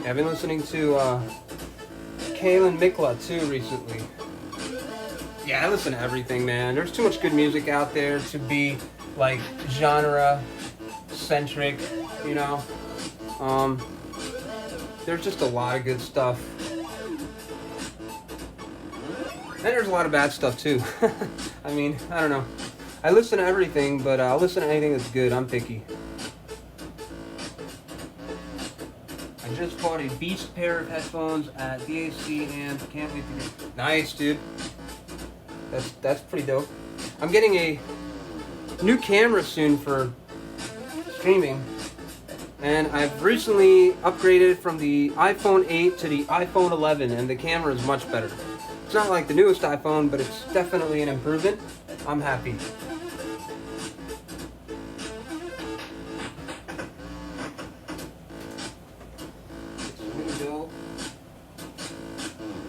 Yeah, I've been listening to Kalen Mikla too recently. Yeah, I listen to everything, man. There's too much good music out there to be like genre centric, you know. There's just a lot of good stuff. And there's a lot of bad stuff too. I mean, I don't know. I listen to everything, but I'll listen to anything that's good. I'm picky. I just bought a beast pair of headphones at DAC and can't wait to get. Nice, dude. That's pretty dope. I'm getting a new camera soon for streaming, and I've recently upgraded from the iPhone 8 to the iPhone 11, and the camera is much better. It's not like the newest iPhone, but it's definitely an improvement. I'm happy.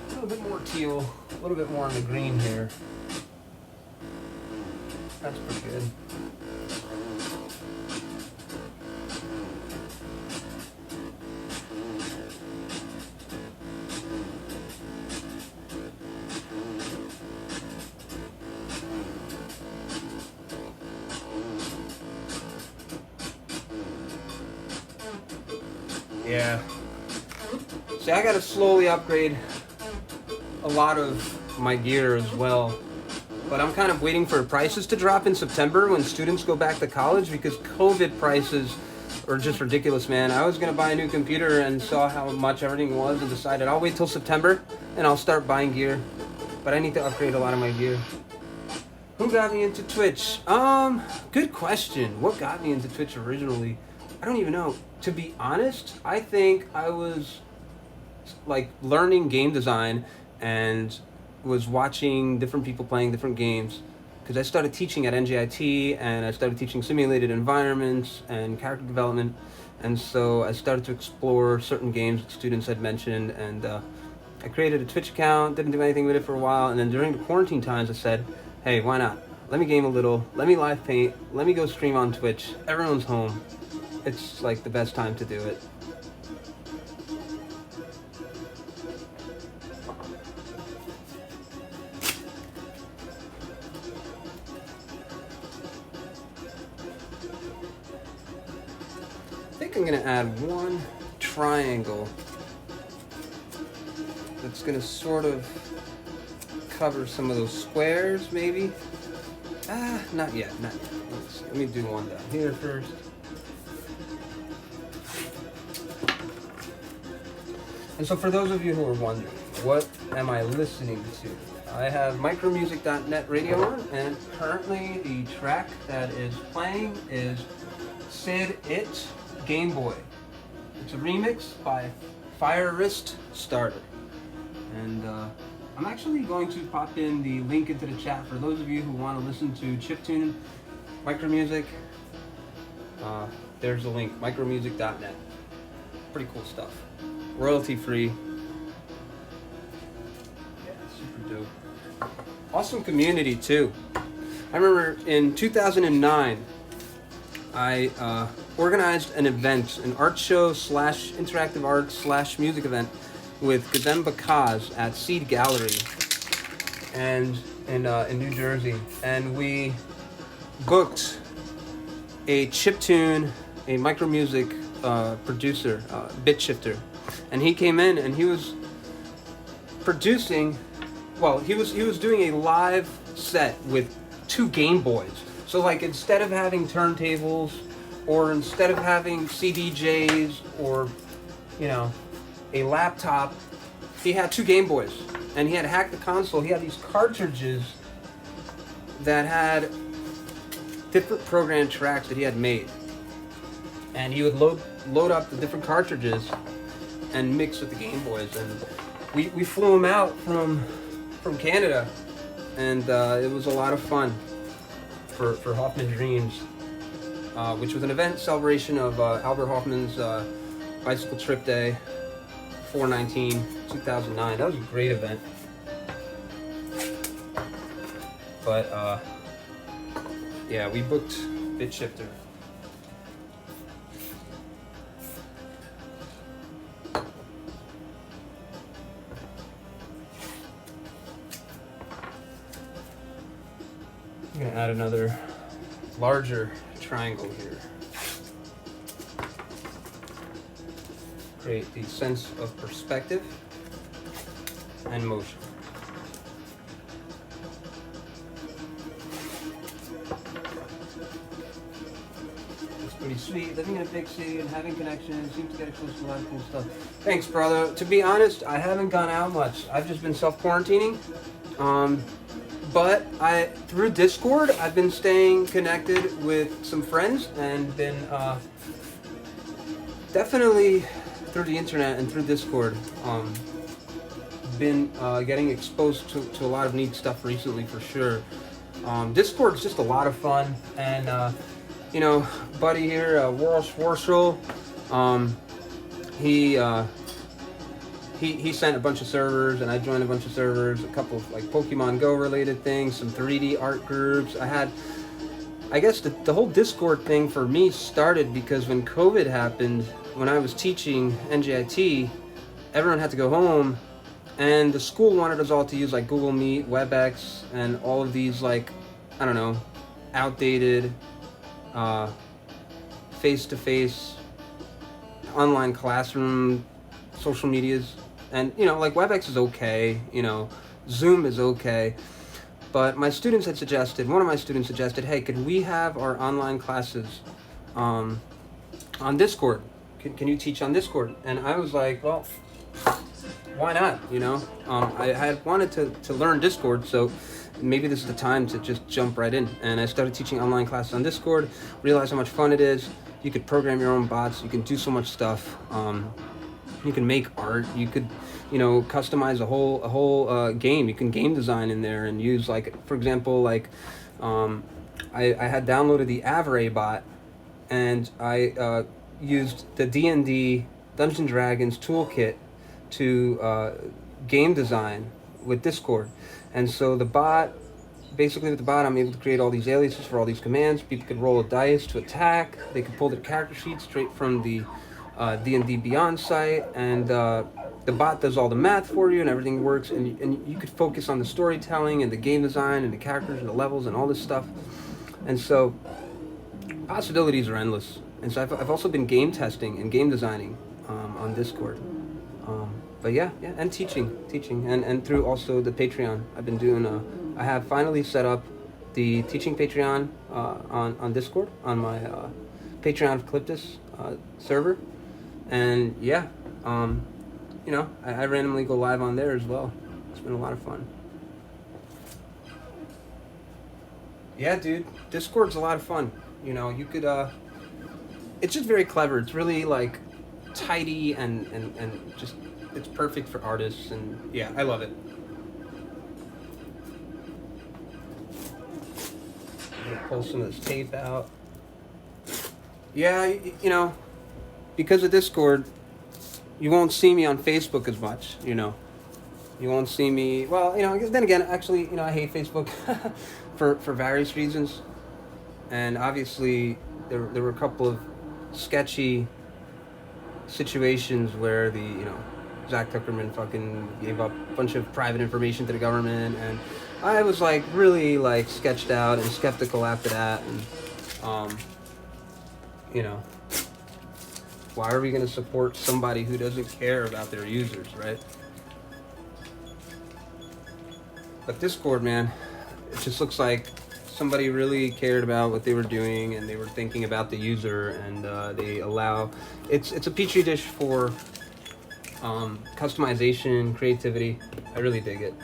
A little bit more teal, a little bit more on the green here. That's pretty good. Yeah. See, I gotta slowly upgrade a lot of my gear as well. But I'm kind of waiting for prices to drop in September when students go back to college, because COVID prices are just ridiculous, man. I was gonna buy a new computer and saw how much everything was and decided I'll wait till September and I'll start buying gear. But I need to upgrade a lot of my gear. Who got me into Twitch? Good question. What got me into Twitch originally? I don't even know. To be honest, I think I was like learning game design and was watching different people playing different games, because I started teaching at NJIT and I started teaching simulated environments and character development, and so I started to explore certain games that students had mentioned, and I created a Twitch account, didn't do anything with it for a while, and then during the quarantine times I said, hey, why not? Let me game a little, let me live paint, let me go stream on Twitch. Everyone's home. It's like the best time to do it. I think I'm gonna add one triangle that's gonna sort of cover some of those squares, maybe. Not yet, not yet. Let me do one down here first. And so for those of you who are wondering, what am I listening to? I have micromusic.net radio on, and currently the track that is playing is Sid It Game Boy. It's a remix by Fire Wrist Starter. And I'm actually going to pop in the link into the chat for those of you who want to listen to chiptune micromusic. There's a link, micromusic.net. Pretty cool stuff. Royalty free. Yeah, super dope. Awesome community too. I remember in 2009, I organized an event, an art show / interactive art / music event with Gazem Bakaz at Seed Gallery and in New Jersey, and we booked a chiptune, a micromusic producer, bit shifter, and he came in and he was producing. Well, he was doing a live set with 2 Game Boys. So like instead of having turntables, or instead of having CDJs, or a laptop, he had 2 Game Boys, and he had hacked the console. He had these cartridges that had different program tracks that he had made, and he would load up the different cartridges and mix with the Game Boys. And we flew him out from Canada, and it was a lot of fun for Hoffman Dreams, which was an event celebration of Albert Hoffman's bicycle trip day, 4/19/2009. That was a great event. But yeah, we booked Bit Shifter. I'm gonna add another larger triangle here. Create the sense of perspective and motion. It's pretty sweet. Living in a big city and having connections, seems to get exposed to a lot of cool stuff. Thanks, brother. To be honest, I haven't gone out much. I've just been self-quarantining. But through Discord, I've been staying connected with some friends, and been definitely through the internet and through Discord, been getting exposed to a lot of neat stuff recently, for sure. Discord's just a lot of fun, and buddy here, Warshel, he sent a bunch of servers, and I joined a bunch of servers, a couple of like Pokemon Go related things, some 3D art groups. I guess the whole Discord thing for me started because when COVID happened, when I was teaching NJIT, everyone had to go home, and the school wanted us all to use like Google Meet, WebEx, and all of these like, I don't know, outdated face-to-face online classroom social medias. And like WebEx is okay, Zoom is okay, but one of my students suggested, hey, could we have our online classes on Discord? Can you teach on Discord? And I was like, well, why not? I had wanted to learn Discord, so maybe this is the time to just jump right in. And I started teaching online classes on Discord, realized how much fun it is. You could program your own bots, you can do so much stuff. You can make art, you could customize a whole game. You can game design in there and use, like, for example, like I had downloaded the Avray bot, and I used the D&D Dungeons & Dragons toolkit to game design with Discord. And so the bot, basically with the bot, I'm able to create all these aliases for all these commands. People could roll a dice to attack. They could pull their character sheets straight from the D&D Beyond site, and the bot does all the math for you, and everything works, and you could focus on the storytelling and the game design and the characters and the levels and all this stuff. And so possibilities are endless. And so I've also been game testing and game designing on Discord But yeah, and teaching, and through also the Patreon. I've been doing. I have finally set up the teaching Patreon on Discord on my Patreon Acrylics server, and yeah, I randomly go live on there as well. It's been a lot of fun. Yeah, dude, Discord's a lot of fun. You could. It's just very clever. It's really like tidy and just it's perfect for artists, and yeah, I love it. I'm gonna pull some of this tape out. Yeah, because of Discord, you won't see me on Facebook as much. You won't see me. Well, then again, actually, I hate Facebook for various reasons, and obviously there were a couple of sketchy situations where Zach Tuckerman fucking gave up a bunch of private information to the government, and I was like really like sketched out and skeptical after that, and why are we going to support somebody who doesn't care about their users, right? But Discord, man, it just looks like somebody really cared about what they were doing, and they were thinking about the user, and they allow it's a petri dish for customization, creativity. I really dig it.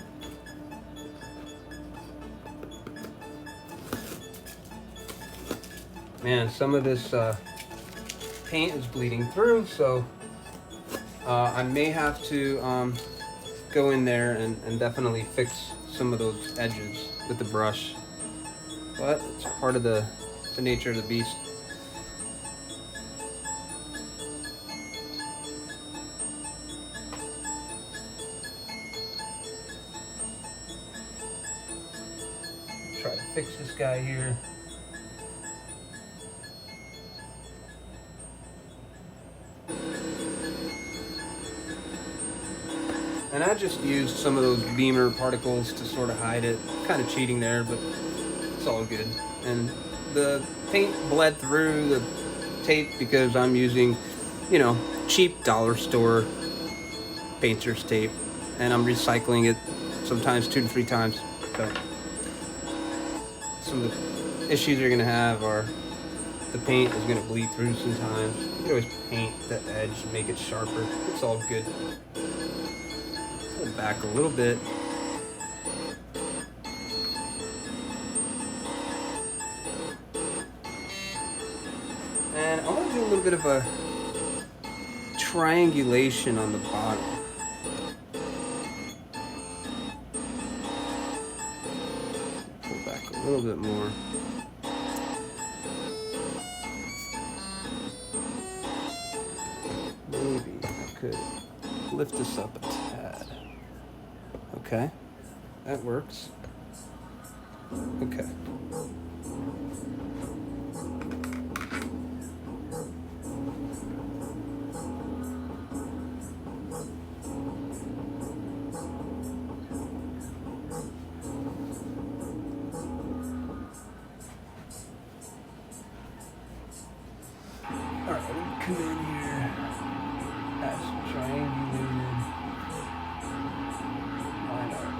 Man, some of this paint is bleeding through, so I may have to go in there and definitely fix some of those edges with the brush. But it's part of the nature of the beast. Try to fix this guy here. And I just used some of those Beamer particles to sort of hide it. Kind of cheating there, but it's all good. And the paint bled through the tape because I'm using, cheap dollar store painter's tape. And I'm recycling it sometimes 2 to 3 times. So some of the issues you're going to have are the paint is going to bleed through sometimes. You can always paint the edge, make it sharper. It's all good. Pull back a little bit. And I want to do a little bit of a triangulation on the bottom. Pull back a little bit more. Maybe I could lift this up a tad. Okay, that works. Okay. Alright, let me come in here. That's triangulated line art.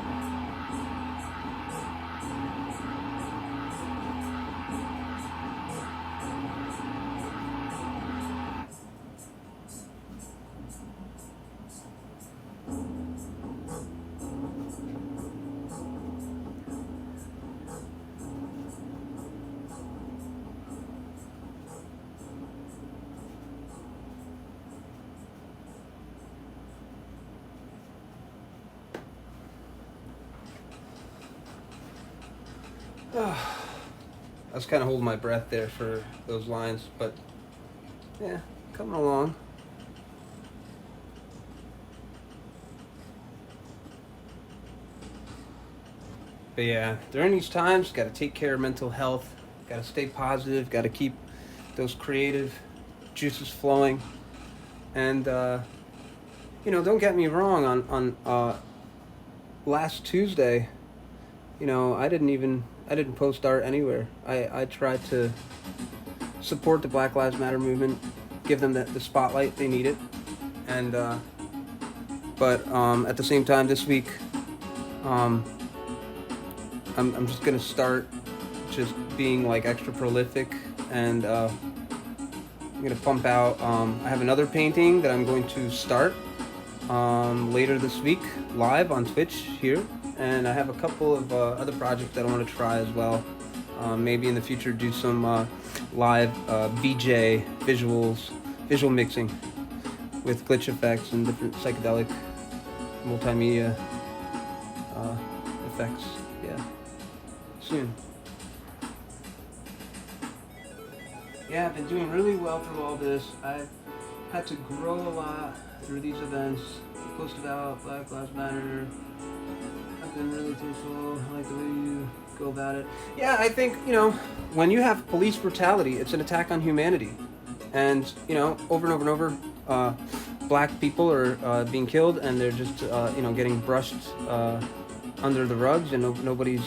I was kind of holding my breath there for those lines, but yeah, coming along. But yeah, during these times, got to take care of mental health, got to stay positive, got to keep those creative juices flowing. And, don't get me wrong, on last Tuesday, I didn't post art anywhere. I tried to support the Black Lives Matter movement, give them the spotlight they needed, and But at the same time, this week, I'm just gonna start just being like extra prolific, and I'm gonna pump out. I have another painting that I'm going to start later this week, live on Twitch here, and I have a couple of other projects that I want to try as well. Maybe in the future do some live VJ visual mixing with glitch effects and different psychedelic multimedia effects. Yeah, soon. Yeah, I've been doing really well through all this. I've had to grow a lot through these events. Post about Black Lives Matter. I've been really thankful. I like the way you go about it. Yeah, I think, when you have police brutality, it's an attack on humanity. And, over and over and over, black people are being killed, and they're just, getting brushed under the rugs, and nobody's,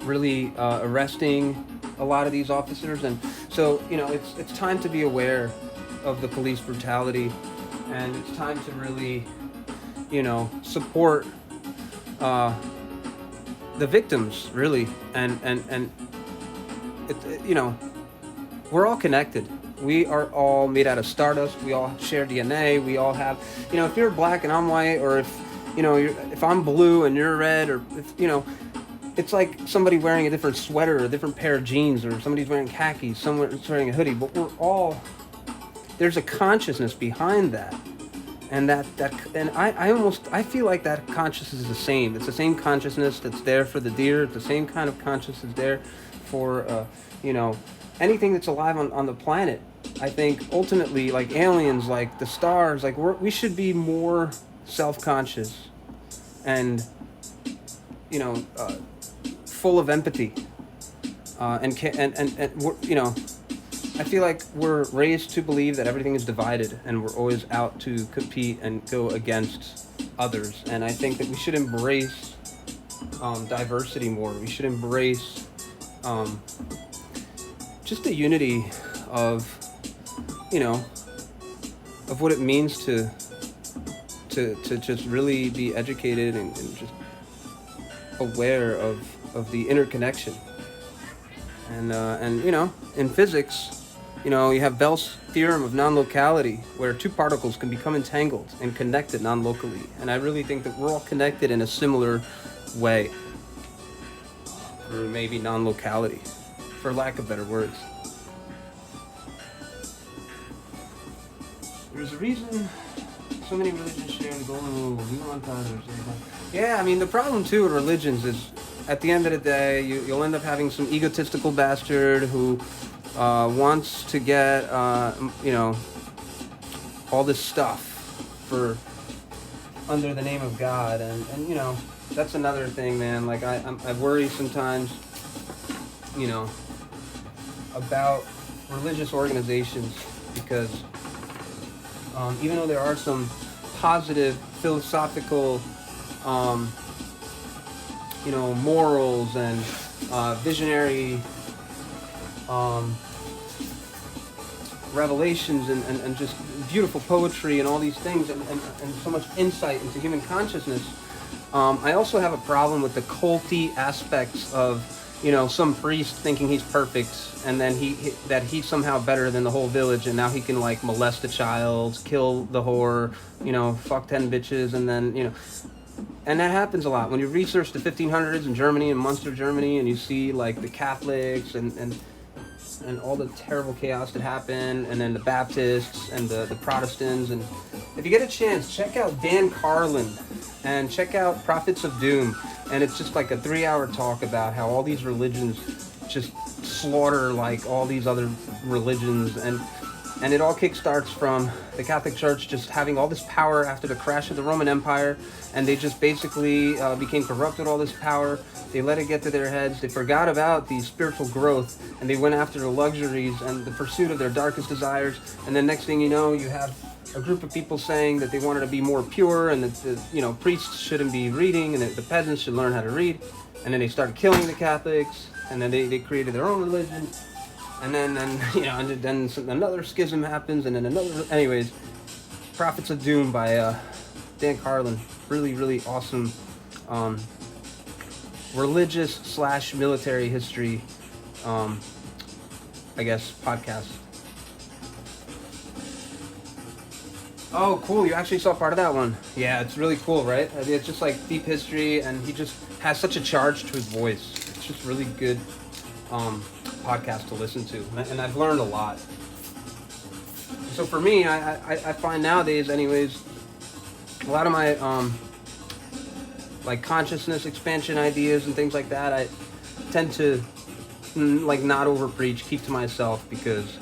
really arresting a lot of these officers. And so, it's time to be aware of the police brutality, and it's time to really, support the victims, really. And we're all connected. We are all made out of stardust. We all share DNA. We all have, if you're black and I'm white, or if I'm blue and you're red, or if, it's like somebody wearing a different sweater or a different pair of jeans, or somebody's wearing khakis, someone's wearing a hoodie, but there's a consciousness behind that. And I feel like that consciousness is the same. It's the same consciousness that's there for the deer. It's the same kind of consciousness there for, anything that's alive on the planet. I think ultimately, like aliens, like the stars, like we should be more self-conscious and, full of empathy. I feel like we're raised to believe that everything is divided, and we're always out to compete and go against others. And I think that we should embrace diversity more. We should embrace just the unity of what it means to just really be educated and just aware of the interconnection. And in physics, you have Bell's theorem of non-locality, where two particles can become entangled and connected non-locally. And I really think that we're all connected in a similar way, or maybe non-locality, for lack of better words. There's a reason so many religions share the golden rule. We want others. Yeah, I mean, the problem too with religions is, at the end of the day, you'll end up having some egotistical bastard who wants to get, all this stuff for under the name of God, and that's another thing, man. Like I worry sometimes, about religious organizations, because even though there are some positive philosophical, morals and visionary revelations and just beautiful poetry and all these things, and so much insight into human consciousness, I also have a problem with the culty aspects of, some priest thinking he's perfect, and then he's somehow better than the whole village, and now he can like molest a child, kill the whore, fuck 10 bitches, and then, and that happens a lot. When you research the 1500s in Germany and Munster, Germany, and you see like the Catholics and all the terrible chaos that happened, and then the Baptists and the Protestants. And if you get a chance, check out Dan Carlin and check out Prophets of Doom. And it's just like a 3-hour talk about how all these religions just slaughter like all these other religions, and it all kickstarts from the Catholic Church just having all this power after the crash of the Roman Empire, and they just basically became corrupt with all this power. They let it get to their heads. They forgot about the spiritual growth, and they went after the luxuries and the pursuit of their darkest desires. And then next thing you know, you have a group of people saying that they wanted to be more pure, and that the priests shouldn't be reading, and that the peasants should learn how to read. And then they started killing the Catholics, and then they created their own religion. And then another schism happens, and then another. Anyways, Prophets of Doom by Dan Carlin. Really, really awesome religious / military history, I guess, podcast. Oh, cool. You actually saw part of that one. Yeah, it's really cool, right? It's just like deep history, and he just has such a charge to his voice. It's just really good podcast to listen to, and I've learned a lot. So for me, I find nowadays, anyways, a lot of my like consciousness expansion ideas and things like that, I tend to like not over preach, keep to myself, because,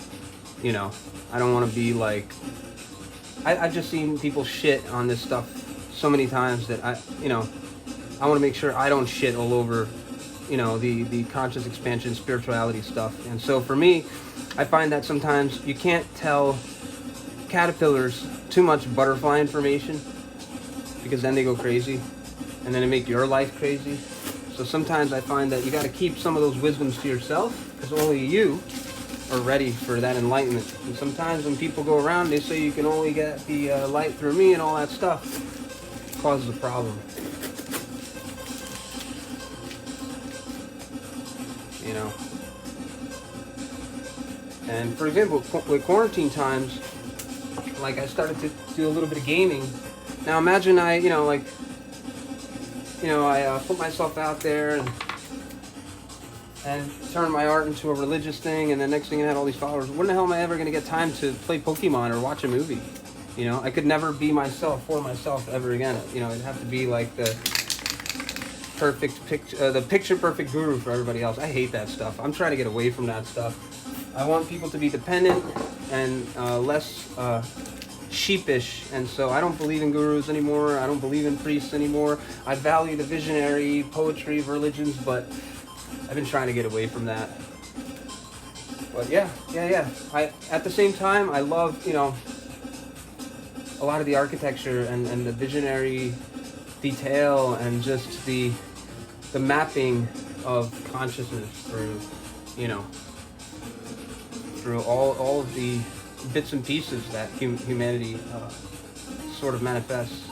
you know, I don't want to be like, I've just seen people shit on this stuff so many times that I want to make sure I don't shit all over, the conscious expansion, spirituality stuff. And so for me, I find that sometimes you can't tell caterpillars too much butterfly information, because then they go crazy, and then they make your life crazy. So sometimes I find that you got to keep some of those wisdoms to yourself, because only you are ready for that enlightenment. And sometimes when people go around, they say you can only get the light through me and all that stuff. It causes a problem. You know. And for example, with quarantine times, like I started to do a little bit of gaming. Now imagine I put myself out there and turn my art into a religious thing, and the next thing I had all these followers. When the hell am I ever going to get time to play Pokemon or watch a movie? I could never be myself for myself ever again. It'd have to be like the picture perfect guru for everybody else. I hate that stuff. I'm trying to get away from that stuff. I want people to be dependent and less sheepish, and so I don't believe in gurus anymore. I don't believe in priests anymore. I value the visionary poetry of religions, but I've been trying to get away from that. But yeah. At the same time, I love, a lot of the architecture and the visionary detail, and just the mapping of consciousness through all of the bits and pieces that humanity sort of manifests.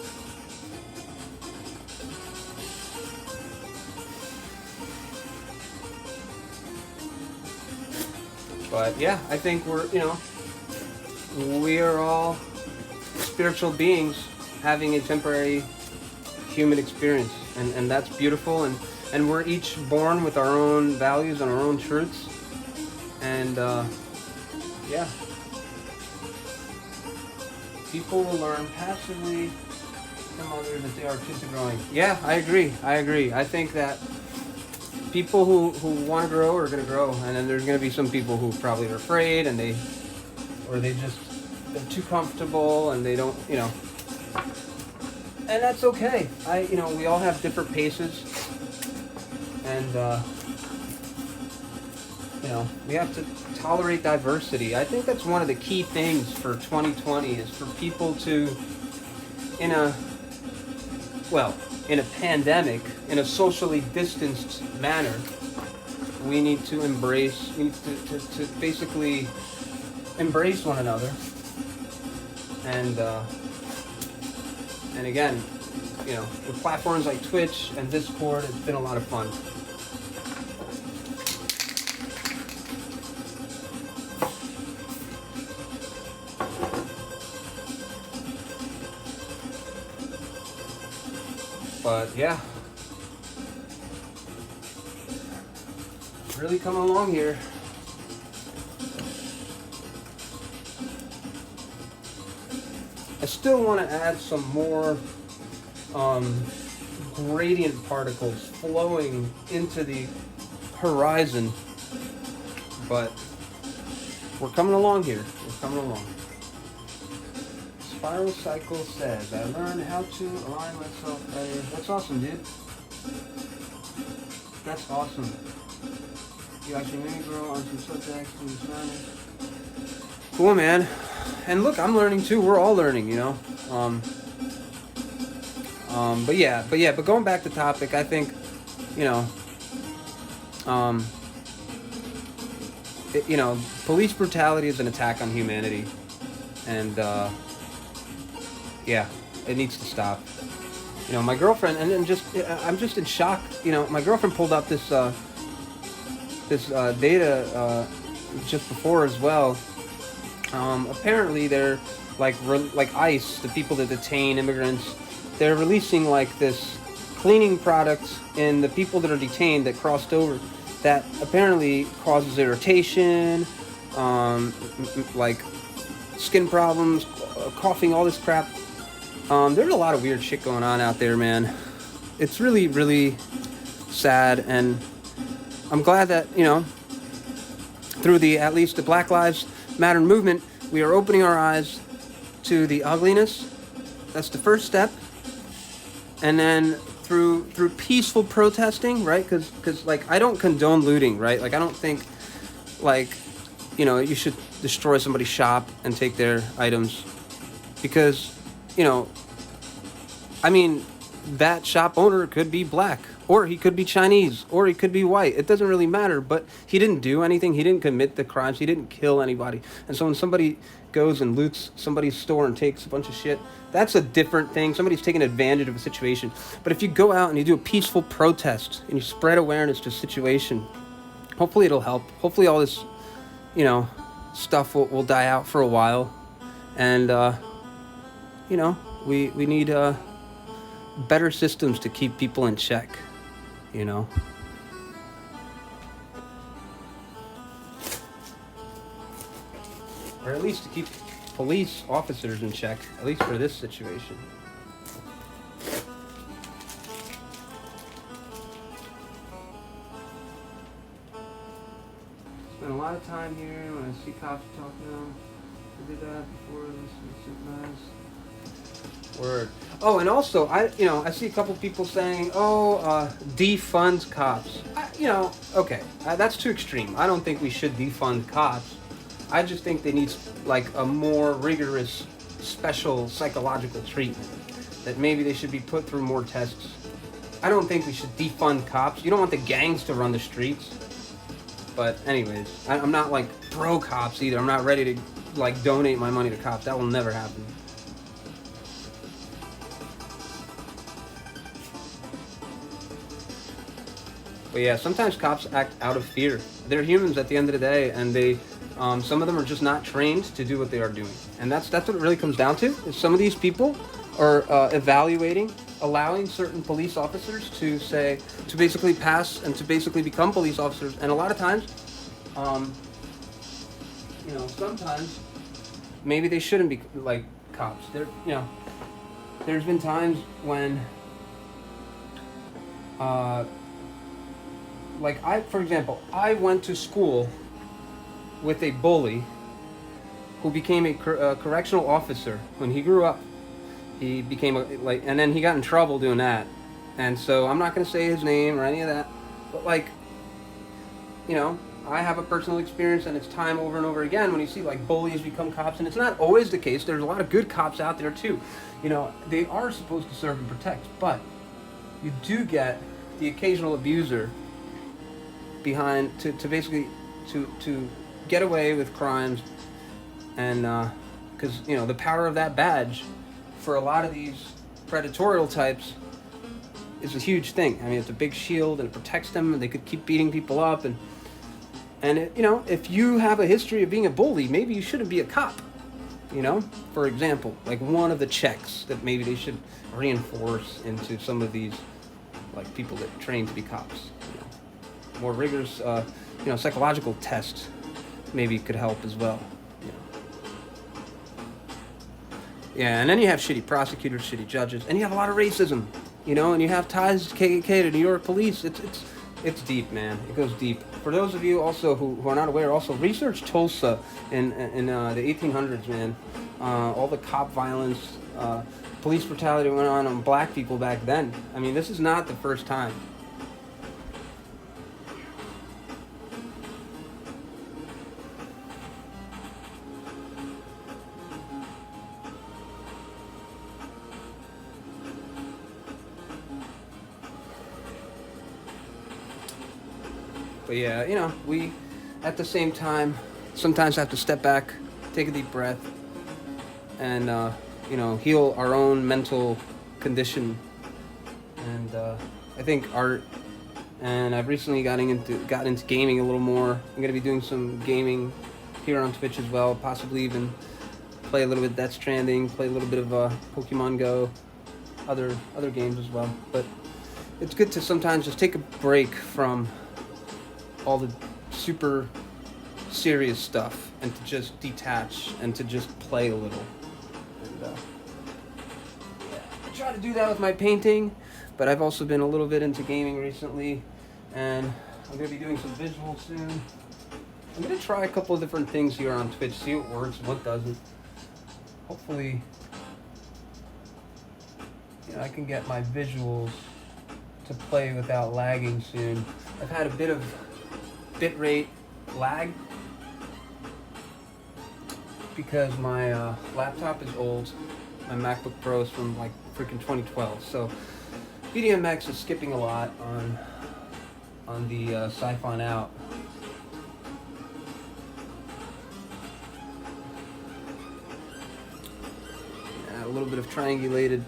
But yeah, I think we are all spiritual beings having a temporary human experience, and that's beautiful, and we're each born with our own values and our own truths, and yeah. People will learn passively from others if they are artistic growing. Yeah, I agree. I think that people who want to grow are going to grow, and then there's going to be some people who probably are afraid, and they're too comfortable, and they don't, and that's okay. We all have different paces, and we have to tolerate diversity. I think that's one of the key things for 2020, is for people to, in a pandemic, in a socially distanced manner, we need to basically embrace one another. And again, with platforms like Twitch and Discord, it's been a lot of fun. But yeah, really coming along here. I still want to add some more gradient particles flowing into the horizon, but we're coming along here. We're coming along. Spiral Cycle says, I learned how to align myself better. That's awesome, dude. That's awesome. You actually made me grow on some subjects in this manner. Cool, man. And look, I'm learning too. We're all learning, But going back to topic, I think, police brutality is an attack on humanity. And, yeah, it needs to stop. You know, my girlfriend, and then just I'm just in shock. You know, my girlfriend pulled up this data just before as well. Apparently, they're like ICE, the people that detain immigrants. They're releasing like this cleaning product in the people that are detained that crossed over, that apparently causes irritation, like skin problems, coughing, all this crap. There's a lot of weird shit going on out there, man. It's really, really sad, and I'm glad that, you know, through at least the Black Lives Matter movement, we are opening our eyes to the ugliness. That's the first step. And then through peaceful protesting, right? Because like, I don't condone looting, right? Like, I don't think, like, you know, you should destroy somebody's shop and take their items, because, you know, I mean, that shop owner could be black, or he could be Chinese, or he could be white. It doesn't really matter, but he didn't do anything. He didn't commit the crimes. He didn't kill anybody. And so when somebody goes and loots somebody's store and takes a bunch of shit, that's a different thing. Somebody's taking advantage of a situation. But if you go out and you do a peaceful protest and you spread awareness to a situation, hopefully it'll help. Hopefully all this, you know, stuff will die out for a while. And, you know, we need better systems to keep people in check, you know. Or at least to keep police officers in check, at least for this situation. Spend a lot of time here when I see cops talking to them. I did that before this was nice. Word. Oh, and also, I see a couple people saying, defund cops. Okay, that's too extreme. I don't think we should defund cops. I just think they need, like, a more rigorous, special psychological treatment. That maybe they should be put through more tests. I don't think we should defund cops. You don't want the gangs to run the streets. But anyways, I'm not, like, pro cops either. I'm not ready to, like, donate my money to cops. That will never happen. But yeah, sometimes cops act out of fear. They're humans at the end of the day, and they, some of them are just not trained to do what they are doing. And that's what it really comes down to, is some of these people are evaluating, allowing certain police officers to basically pass and to basically become police officers. And a lot of times, sometimes maybe they shouldn't be like cops. There's been times when, for example, I went to school with a bully who became a correctional officer. When he grew up, he became and then he got in trouble doing that. And so I'm not going to say his name or any of that, but I have a personal experience, and it's time over and over again when you see like bullies become cops, and it's not always the case. There's a lot of good cops out there too. They are supposed to serve and protect, but you do get the occasional abuser behind to basically to get away with crimes, and because the power of that badge for a lot of these predatorial types is a huge thing. I mean, it's a big shield, and it protects them, and they could keep beating people up, and if you have a history of being a bully, maybe you shouldn't be a cop. For example, like one of the checks that maybe they should reinforce into some of these like people that train to be cops. More rigorous, psychological tests maybe could help as well. Yeah, and then you have shitty prosecutors, shitty judges, and you have a lot of racism, and you have ties to KKK, to New York police. It's deep, man. It goes deep. For those of you also who are not aware, also research Tulsa in the 1800s, man. All the cop violence, police brutality went on black people back then. I mean, this is not the first time. But yeah, we, at the same time, sometimes have to step back, take a deep breath, and, heal our own mental condition. And I think art, and I've recently gotten into gaming a little more. I'm gonna be doing some gaming here on Twitch as well, possibly even play a little bit Death Stranding, play a little bit of Pokemon Go, other games as well. But it's good to sometimes just take a break from all the super serious stuff and to just detach and to just play a little. And yeah, I try to do that with my painting, but I've also been a little bit into gaming recently, and I'm going to be doing some visuals soon. I'm going to try a couple of different things here on Twitch, see what works and what doesn't. Hopefully, I can get my visuals to play without lagging soon. I've had a bit of bitrate lag because my laptop is old. My MacBook Pro is from like freaking 2012, so VDMX is skipping a lot on the Siphon out. A little bit of triangulated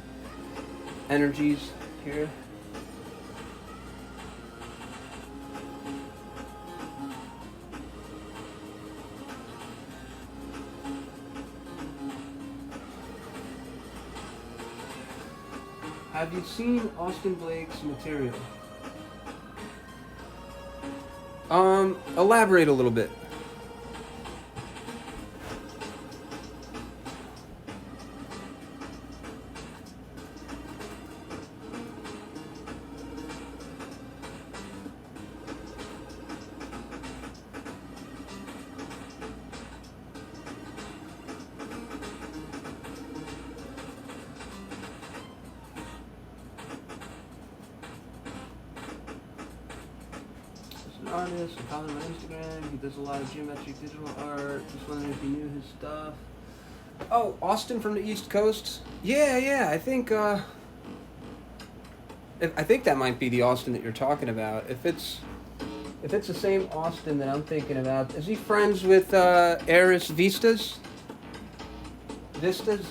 energies here. Have you seen Austin Blake's material? Elaborate a little bit. Artist, I follow him on Instagram. He does a lot of geometric digital art. Just wondering if you knew his stuff. Oh, Austin from the East Coast? Yeah. I think that might be the Austin that you're talking about. If it's the same Austin that I'm thinking about, is he friends with Eris Vistas? Vistas?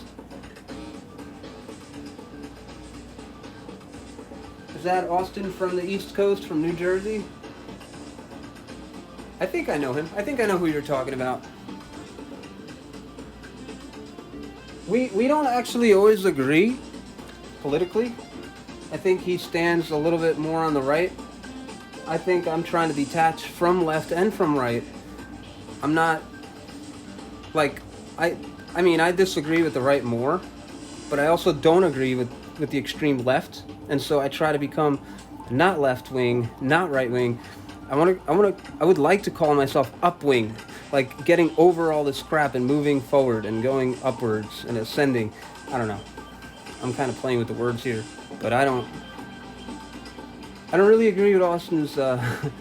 Is that Austin from the East Coast, from New Jersey? I think I know him. I think I know who you're talking about. We don't actually always agree politically. I think he stands a little bit more on the right. I think I'm trying to detach from left and from right. I'm not like I mean I disagree with the right more, but I also don't agree with the extreme left, and so I try to become not left wing, not right wing. I would like to call myself upwing, like getting over all this crap and moving forward and going upwards and ascending. I don't know. I'm kind of playing with the words here, but I don't really agree with Austin's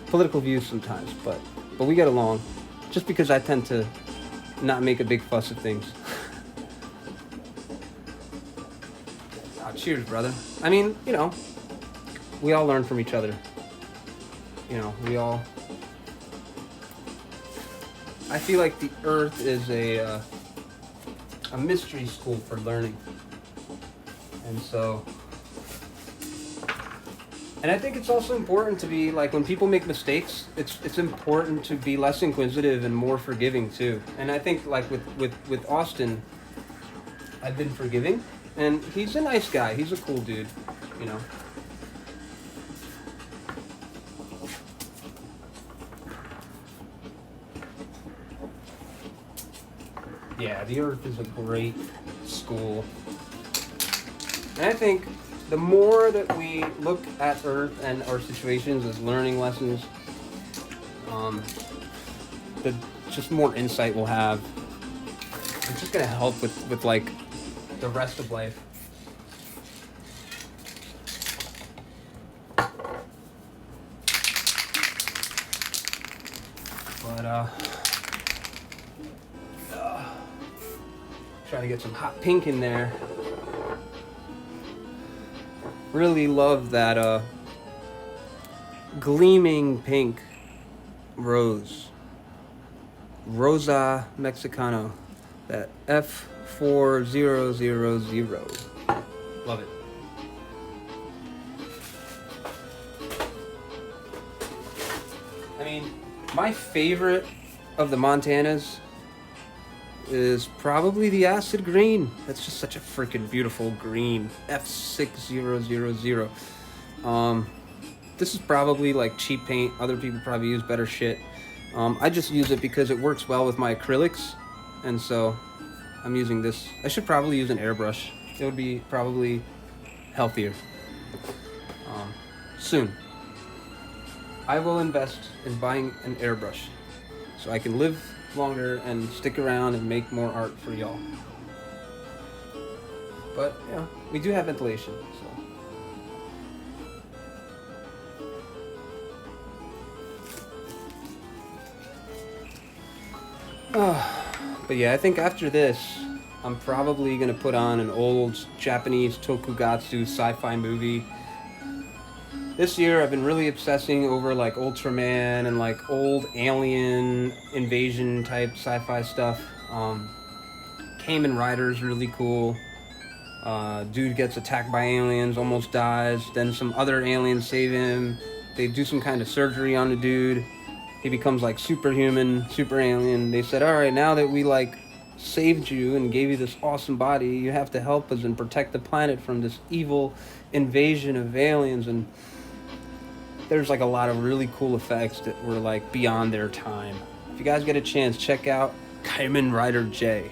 political views sometimes, but we get along, just because I tend to not make a big fuss of things. Cheers, brother. I mean, we all learn from each other. I feel like the earth is a mystery school for learning. And I think it's also important to be, like, when people make mistakes, it's important to be less inquisitive and more forgiving too. And I think, like, with Austin, I've been forgiving, and he's a nice guy. He's a cool dude, Yeah, the earth is a great school. And I think the more that we look at earth and our situations as learning lessons, the just more insight we'll have. It's just going to help with like the rest of life. But try to get some hot pink in there. Really love that gleaming pink rose. Rosa Mexicano. That F4000. Love it. I mean, my favorite of the Montanas is probably the acid green. That's just such a freaking beautiful green. F6000. This is probably like cheap paint. Other people probably use better shit. I just use it because it works well with my acrylics, and so I'm using this. I should probably use an airbrush. It would be probably healthier. Soon, I will invest in buying an airbrush so I can live longer and stick around and make more art for y'all. But we do have ventilation, so. But yeah, I think after this, I'm probably gonna put on an old Japanese tokugatsu sci-fi movie. This year, I've been really obsessing over like Ultraman and like old alien invasion type sci-fi stuff. Kamen Rider's really cool. Dude gets attacked by aliens, almost dies. Then some other aliens save him. They do some kind of surgery on the dude. He becomes like superhuman, super alien. They said, all right, now that we like saved you and gave you this awesome body, you have to help us and protect the planet from this evil invasion of aliens. And there's like a lot of really cool effects that were like beyond their time. If you guys get a chance, check out Kamen Rider J.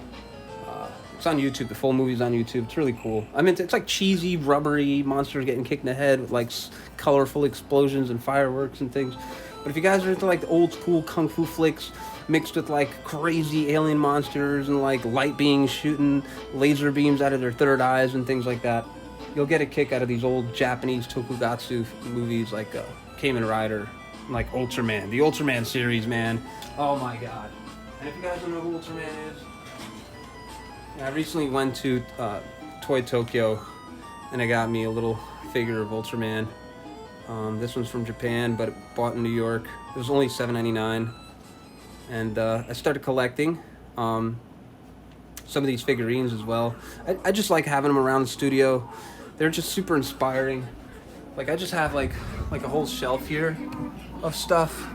It's on YouTube. The full movie's on YouTube. It's really cool. I mean, it's like cheesy, rubbery monsters getting kicked in the head with like colorful explosions and fireworks and things. But if you guys are into like the old school kung fu flicks mixed with like crazy alien monsters and like light beings shooting laser beams out of their third eyes and things like that, you'll get a kick out of these old Japanese tokugatsu movies like Kamen Rider, like Ultraman. The Ultraman series, man. Oh my god. And if you guys don't know who Ultraman is, I recently went to Toy Tokyo and I got me a little figure of Ultraman. This one's from Japan, but bought in New York. It was only $7.99. And I started collecting some of these figurines as well. I just like having them around the studio. They're just super inspiring. Like I just have like a whole shelf here of stuff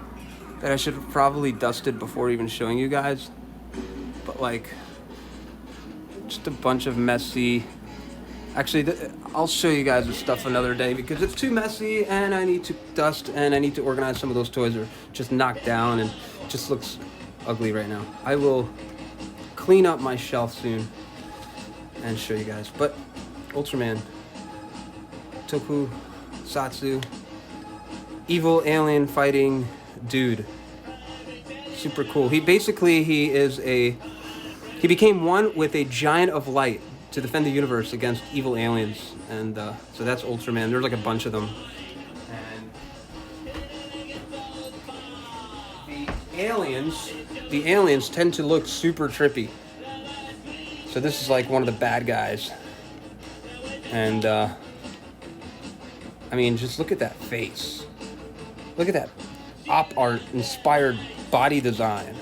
that I should have probably dusted before even showing you guys. But like just a bunch of messy. Actually, I'll show you guys the stuff another day because it's too messy and I need to dust and I need to organize. Some of those toys are just knocked down and just looks ugly right now. I will clean up my shelf soon and show you guys. But Ultraman, Tokusatsu, evil alien fighting dude, super cool. He became one with a giant of light to defend the universe against evil aliens, and so that's Ultraman. There's like a bunch of them. And the aliens tend to look super trippy. So this is like one of the bad guys. And I mean, just look at that face. Look at that op art inspired body design.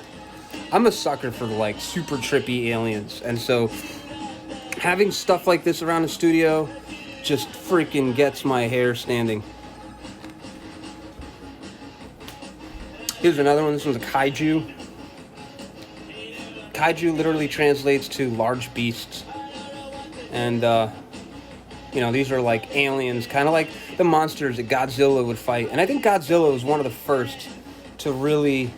I'm a sucker for like super trippy aliens, and so having stuff like this around the studio just freaking gets my hair standing. Here's another one. This one's a kaiju. Kaiju literally translates to large beasts. And, these are like aliens, kind of like the monsters that Godzilla would fight. And I think Godzilla was one of the first to really,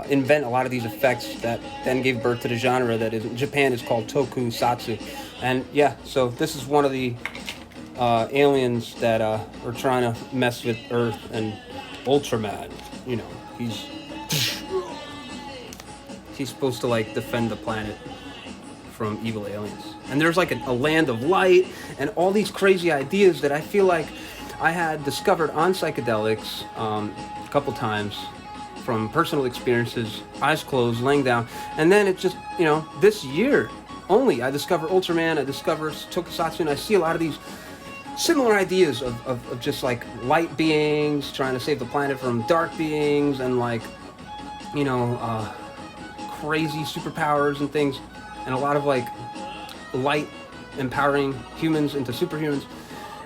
invent a lot of these effects that then gave birth to the genre that in Japan is called tokusatsu. And yeah, so this is one of the aliens that are trying to mess with Earth, and Ultraman, he's supposed to like defend the planet from evil aliens. And there's like a land of light and all these crazy ideas that I feel like I had discovered on psychedelics a couple times from personal experiences, eyes closed, laying down. And then it just, this year only, I discovered Ultraman, I discovered Tokusatsu, and I see a lot of these similar ideas of just like light beings trying to save the planet from dark beings, and like, crazy superpowers and things, and a lot of like light empowering humans into superhumans.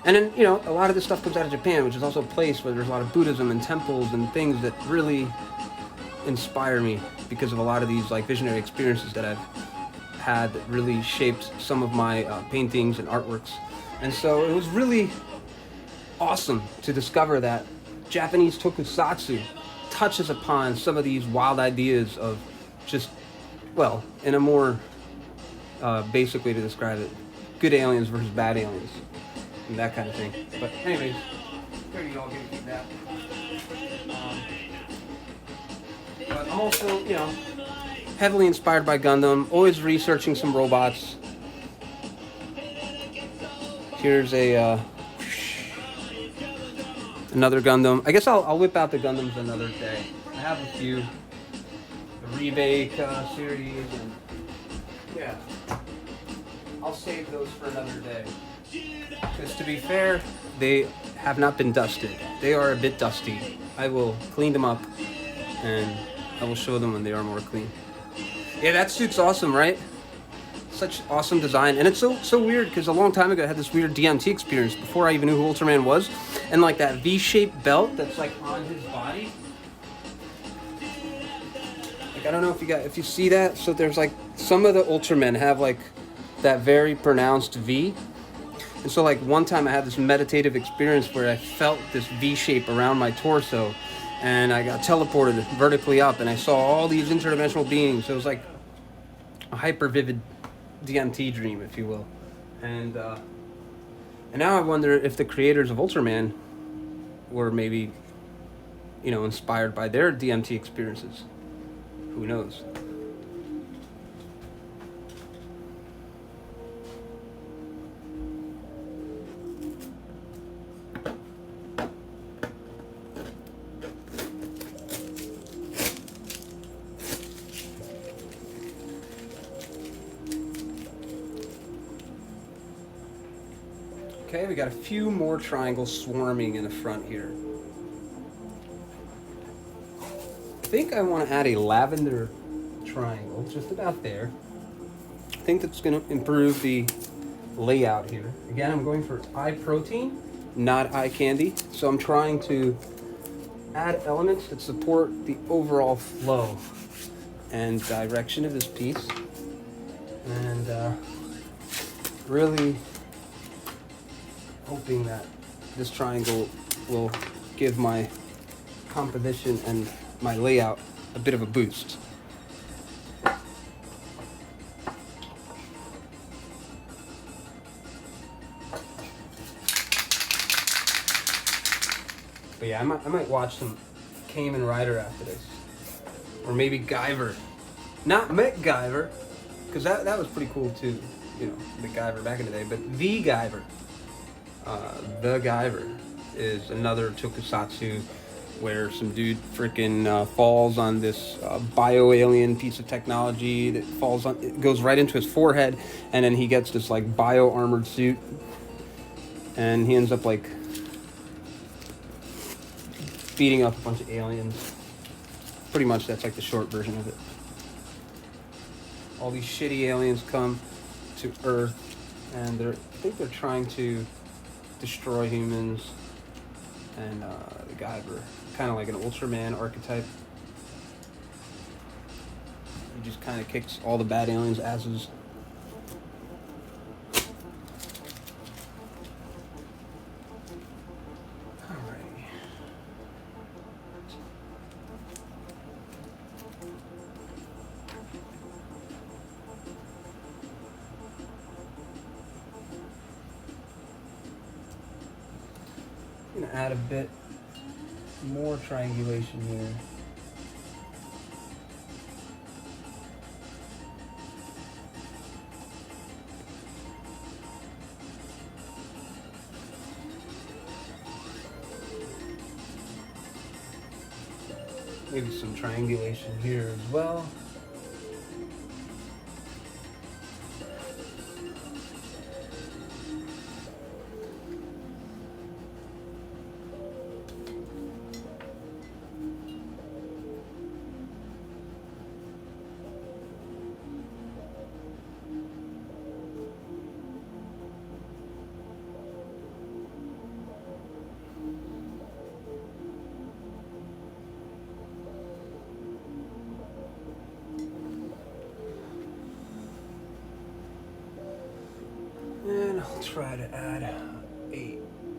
And then, a lot of this stuff comes out of Japan, which is also a place where there's a lot of Buddhism and temples and things that really inspire me because of a lot of these like visionary experiences that I've had that really shaped some of my paintings and artworks. And so it was really awesome to discover that Japanese tokusatsu touches upon some of these wild ideas of just, well, in a more basic way to describe it, good aliens versus bad aliens and that kind of thing. But anyways, there you all get to keep that. But I'm also, heavily inspired by Gundam, always researching some robots. Here's another Gundam. I guess I'll whip out the Gundams another day. I have a few. The Remake series, and yeah, I'll save those for another day. Because to be fair, they have not been dusted. They are a bit dusty. I will clean them up, and I will show them when they are more clean. Yeah, that suit's awesome, right? Such awesome design, and it's so weird because a long time ago I had this weird DMT experience before I even knew who Ultraman was, and like that V-shaped belt that's like on his body. Like I don't know if you see that. So there's like some of the Ultramen have like that very pronounced V, and so like one time I had this meditative experience where I felt this V shape around my torso, and I got teleported vertically up, and I saw all these interdimensional beings. So it was like a hyper vivid DMT dream, if you will. And now I wonder if the creators of Ultraman were maybe, inspired by their DMT experiences. Who knows? Okay, we got a few more triangles swarming in the front here. I think I want to add a lavender triangle just about there. I think that's going to improve the layout here. Again, I'm going for eye protein, not eye candy. So I'm trying to add elements that support the overall flow and direction of this piece. And really hoping that this triangle will give my composition and my layout a bit of a boost. But yeah, I might watch some Kamen Rider after this, or maybe Guyver, not MacGyver, because that was pretty cool too. MacGyver back in the day, but the Guyver. The Guyver is another tokusatsu where some dude freaking falls on this bio-alien piece of technology that falls on, it goes right into his forehead, and then he gets this like bio-armored suit, and he ends up like beating up a bunch of aliens. Pretty much that's like the short version of it. All these shitty aliens come to Earth, and I think they're trying to destroy humans, and the Guyver, kind of like an Ultraman archetype. He just kind of kicks all the bad aliens' asses. Alright. I'm going to add a bit more triangulation here. Maybe some triangulation here as well. I'll try to add a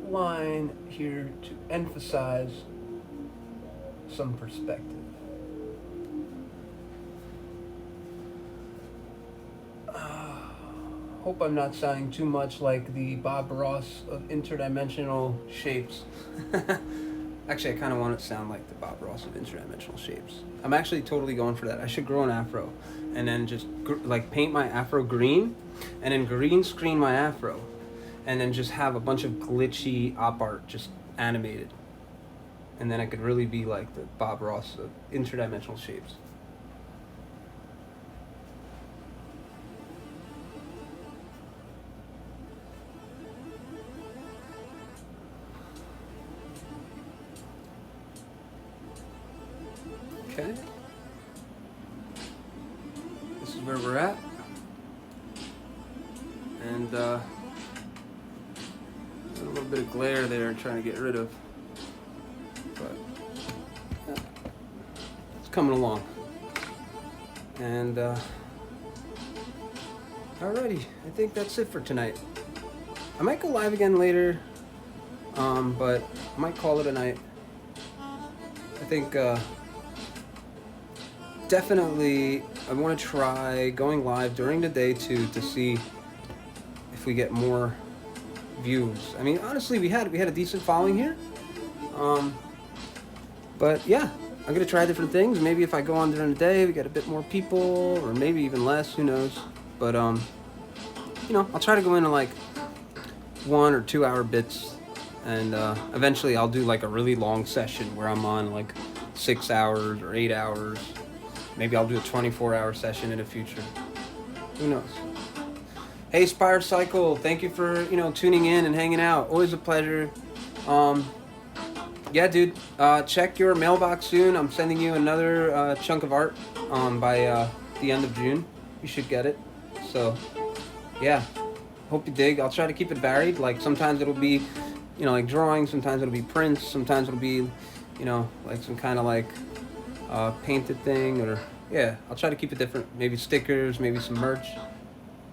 line here to emphasize some perspective. Hope I'm not sounding too much like the Bob Ross of interdimensional shapes. Actually, I kind of want it to sound like the Bob Ross of interdimensional shapes. I'm actually totally going for that. I should grow an afro and then just like paint my afro green and then green screen my afro and then just have a bunch of glitchy op art just animated. And then I could really be like the Bob Ross of interdimensional shapes. Okay. This is where we're at. And a little bit of glare there I'm trying to get rid of. But yeah, it's coming along. And alrighty, I think that's it for tonight. I might go live again later, but I might call it a night. I think definitely I want to try going live during the day too to see if we get more views. I mean, honestly, we had a decent following here. But yeah, I'm gonna try different things. Maybe if I go on during the day, we get a bit more people, or maybe even less. Who knows? But you know, I'll try to go into like 1 or 2 hour bits, and eventually I'll do like a really long session where I'm on like 6 hours or 8 hours. Maybe I'll do a 24-hour session in the future. Who knows? Hey, Spire Cycle, thank you for tuning in and hanging out. Always a pleasure. Yeah, dude. Check your mailbox soon. I'm sending you another chunk of art by the end of June. You should get it. So, yeah. Hope you dig. I'll try to keep it varied. Like sometimes it'll be, like drawings. Sometimes it'll be prints. Sometimes it'll be, like some kind of like painted thing, or yeah, I'll try to keep it different. Maybe stickers, maybe some merch.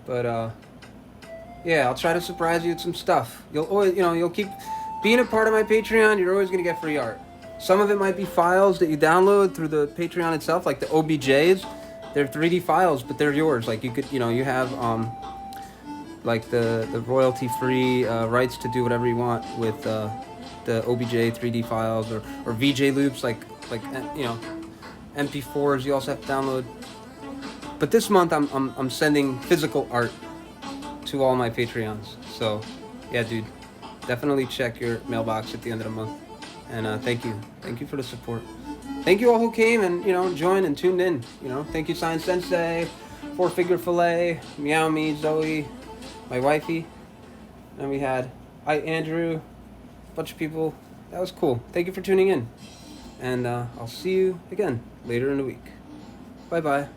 But yeah, I'll try to surprise you with some stuff. You'll always, you'll keep being a part of my Patreon. You're always gonna get free art. Some of it might be files that you download through the Patreon itself, like the OBJs. They're 3D files, but they're yours. Like you could, you have like the royalty-free rights to do whatever you want with the OBJ 3D files or VJ loops, like MP4s. You also have to download. But this month I'm sending physical art to all my Patreons. So yeah, dude, definitely check your mailbox at the end of the month. And thank you for the support. Thank you all who came and joined and tuned in. Thank you, Science Sensei, Four Figure Filet, Meow Me, Zoe, my wifey, and we had Andrew, a bunch of people. That was cool. Thank you for tuning in, and I'll see you again later in the week. Bye bye.